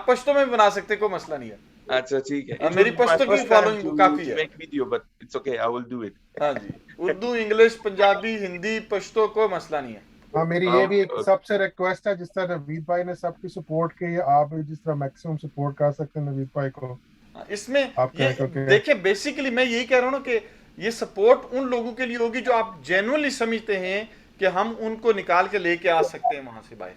कोई मसला नहीं है। अच्छा ठीक है, मेरी पश्तो की फॉलोइंग काफी है। Make video but it's okay, I will do it. हां जी, उर्दू, इंग्लिश, पंजाबी, हिंदी, पश्तो कोई मसला नहीं है। हाँ, मेरी ये भी एक सबसे रिक्वेस्ट है, जिस तरह नवीद भाई ने सबकी सपोर्ट की है, आप भी जिस तरह मैक्सिमम सपोर्ट कर सकते हैं नवीद भाई को इसमें। देखिए बेसिकली मैं यही कह रहा हूँ ना कि ये सपोर्ट उन लोगों के लिए होगी जो आप जेन्युइनली समझते हैं कि हम उनको निकाल के लेके आ सकते हैं वहां से बाहर।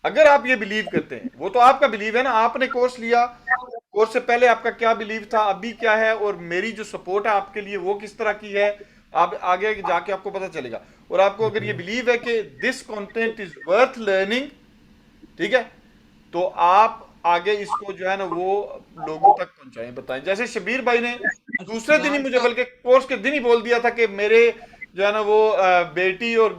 अगर आप ये बिलीव करते हैं, वो तो आपका बिलीव है ना, आपने कोर्स लिया, कोर्स से पहले आपका क्या बिलीव था, अभी क्या है, और मेरी जो सपोर्ट है आपके लिए वो किस तरह की है, आप आगे जाके आपको पता चलेगा। और आपको अगर ये बिलीव है कि this content is worth learning, ठीक है, तो आप आगे इसको जो है ना वो लोगों तक पहुंचाएं, बताएं। जैसे शबीर भाई ने दूसरे दिन ही मुझे, बल्कि कोर्स के दिन ही बोल दिया था कि मेरे जो है ना वो बेटी और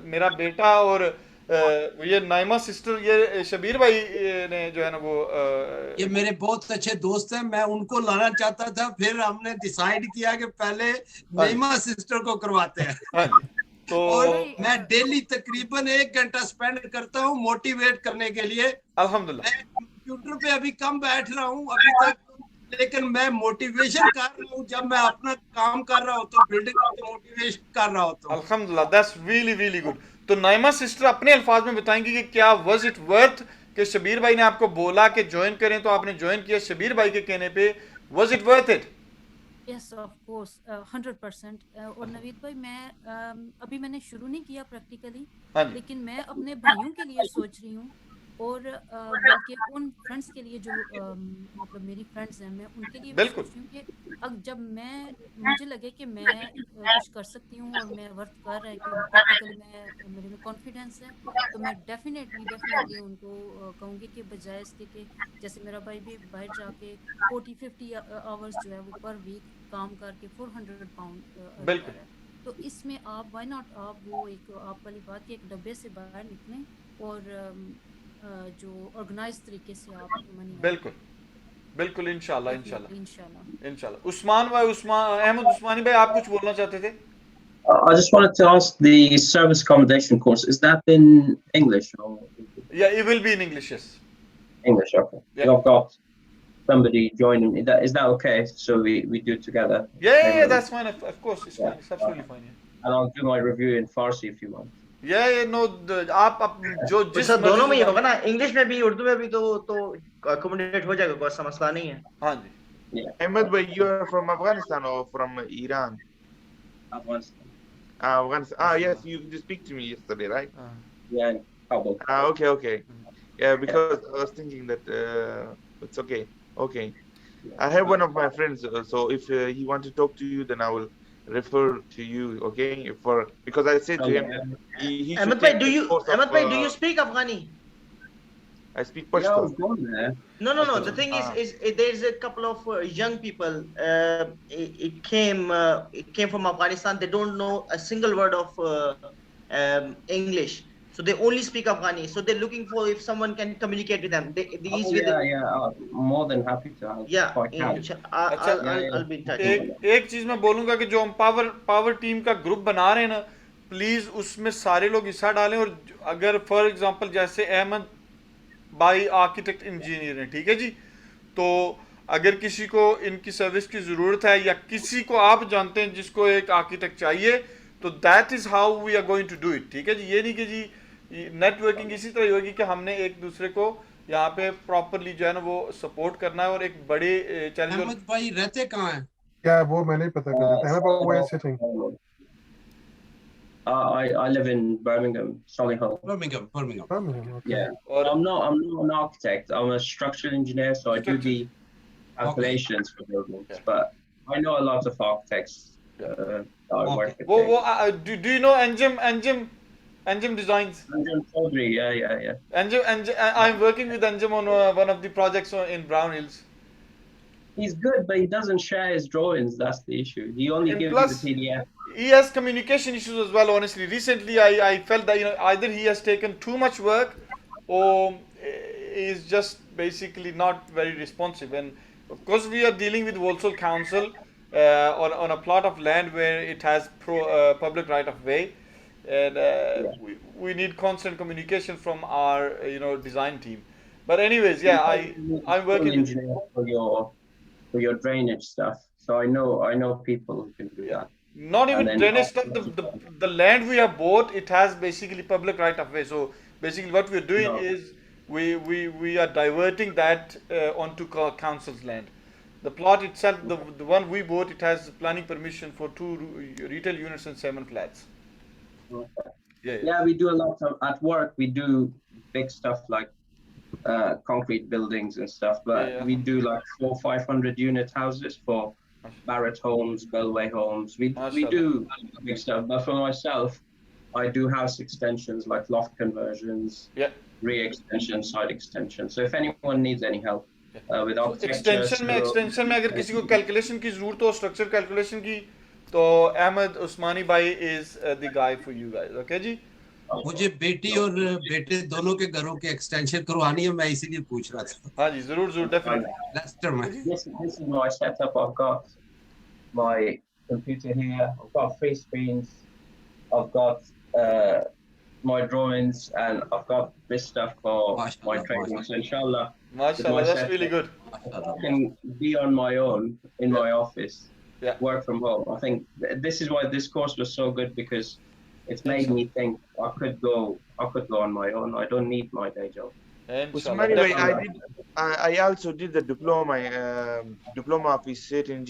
मेरा बेटा और ये नाइमा सिस्टर, ये शबीर भाई ने जो है ना वो ये मेरे बहुत अच्छे दोस्त हैं, मैं उनको लाना चाहता था, फिर हमने डिसाइड किया कि पहले नाइमा सिस्टर को करवाते हैं। तो और मैं डेली तकरीबन 1 घंटा स्पेंड करता हूँ मोटिवेट करने के लिए। अल्हम्दुलिल्लाह, मैं कंप्यूटर पे अभी कम बैठ रहा हूँ अभी तक, लेकिन मैं मोटिवेशन कर रहा हूँ। जब मैं अपना काम कर रहा होता हूँ, बिल्डिंग मोटिवेशन कर रहा होता हूँ। अल्हम्दुलिल्लाह, दैट्स रियली रियली गुड। तो नाइमा सिस्टर अपने अल्फाज में बताएंगी कि क्या वाज इट वर्थ कि शबीर भाई ने आपको बोला कि ज्वाइन करें, तो आपने ज्वाइन किया शबीर भाई के कहने पे, was it worth it? Yes of course 100%। और नवीद भाई, मैं अभी मैंने शुरू नहीं किया प्रैक्टिकली, लेकिन मैं अपने भाइयों के लिए सोच रही हूँ, और बल्कि उन फ्रेंड्स के लिए जो मतलब मेरी फ्रेंड्स हैं, मैं उनके लिए भी सोच रही हूँ कि अब जब मुझे लगे कि मैं कुछ कर सकती हूँ और मैं वर्क कर रहा है कि प्रैक्टिकली मेरे में कॉन्फिडेंस है, तो मैं डेफिनेटली उनको कहूँगी कि बजाय इसके कि जैसे मेरा भाई भी बाहर जाके 40-50 आवर्स जो है वो पर वीक काम करके 400 पाउंड रहा है, तो इसमें आप व्हाई नॉट आप वो एक आप वाली बात कि एक डब्बे से बाहर निकलें और जो ऑर्गेनाइज तरीके से आप मनी। बिल्कुल इंशाल्लाह। उस्मान अहमद उस्मानी भाई, आप कुछ बोलना चाहते थे? I just wanted to ask, the service accommodation course, is that in English? Or? Yeah, it will be in English, yes. English, okay. Yeah. I've got somebody joining me. Is that okay? So we do it together? Yeah, that's fine. Of course, it's fine. It's absolutely fine. Yeah. And I'll do my review in Farsi if you want. Yeah, no, आप जो जिस दोनों में ही होगा ना, English में भी उर्दू में भी तो accommodate हो जाएगा, कोई ऐसा मसला नहीं है. हाँ जी. Ahmed, but you are from Afghanistan or from Iran? Afghanistan. Afghanistan. Yes, you did speak to me yesterday, right? Yeah, Kabul. Okay. Yeah, because I was thinking that it's okay. Okay. I have one of my friends, so if he wants to talk to you, then I will refer to you, okay? Because I said to him, he should Ahmed take bhai, do you speak Afghani? I speak Pashto. Yeah, I was born there. No. The thing is there's a couple of young people. It came from Afghanistan. They don't know a single word of English, so they only speak Afghani. So they're looking for if someone can communicate with them. More than happy to help. Yeah, I'll be in touch. एक चीज मैं बोलूंगा कि जो हम power team का group बना रहे हैं ना, प्लीज उसमें सारे लोग हिस्सा डालें. और अगर फॉर एग्जांपल जैसे अहमद भाई आर्किटेक्ट इंजीनियर हैं, ठीक है जी, तो अगर किसी को इनकी सर्विस की ज़रूरत है या किसी को आप जानते हैं जिसको एक आर्किटेक्ट चाहिए, तो that is how we are going to do it. ठीक है जी. ये नहीं कि जी नेटवर्किंग इसी तरह होगी कि हमने एक दूसरे को यहाँ पे प्रॉपरली जो है ना वो सपोर्ट करना है. और एक बड़े चैलेंज. अहमद भाई रहते कहाँ हैं? क्या वो मैंने पता कर दिया. Ahmed, where is sitting? I live in Birmingham, Solihull. Birmingham. Okay. Yeah. I'm not an architect. I'm a structural engineer, so I do the calculations for buildings. But I know a lot of architects. I work with. Do you know Anjem Designs? Anjem Chaudhary, yeah. Anjem, I'm working with Anjem on one of the projects in Brown Hills. He's good, but he doesn't share his drawings. That's the issue. He only gives you the PDF. He has communication issues as well, honestly. Recently, I felt that either he has taken too much work or is just basically not very responsive. And of course, we are dealing with Walsall Council on a plot of land where it has public right of way, and we need constant communication from our design team. But anyways, yeah, I'm working for your drainage stuff. So I know people who can do that. Not even drainage stuff. The land we have bought, it has basically public right of way. So basically, what we're doing is we are diverting that onto council's land. The plot itself, the one we bought, it has planning permission for 2 retail units and 7 flats. Okay. Yeah, we do a lot at work. We do big stuff like concrete buildings and stuff, but we do like 400-500 unit houses for Barrett Homes, Bellway Homes. We do big stuff, but for myself, I do house extensions like loft conversions, rear extension, side extension. So if anyone needs any help with architecture, extension में अगर किसी को calculation की ज़रूरत हो, structure calculation की, तो Ahmed Usmani bhai is the guy for you guys. Okay जी? मुझे बेटी और बेटे दोनों के घरों के एक्सटेंशन करवानी है, मैं इसीलिए पूछ रहा था. हाँ जी, जरूर definitely. Leicester में. This is my setup. I've got my computer here. I've got 3 screens. I've got my drawings, and I've got this stuff for my training. So inshallah, mashallah, that's really good. I can be on my own in my office, work from home. I think this is why this course was so good, because it's made me think I could go on my own. I don't need my day job. Usmani, I also did the diploma of research engineering.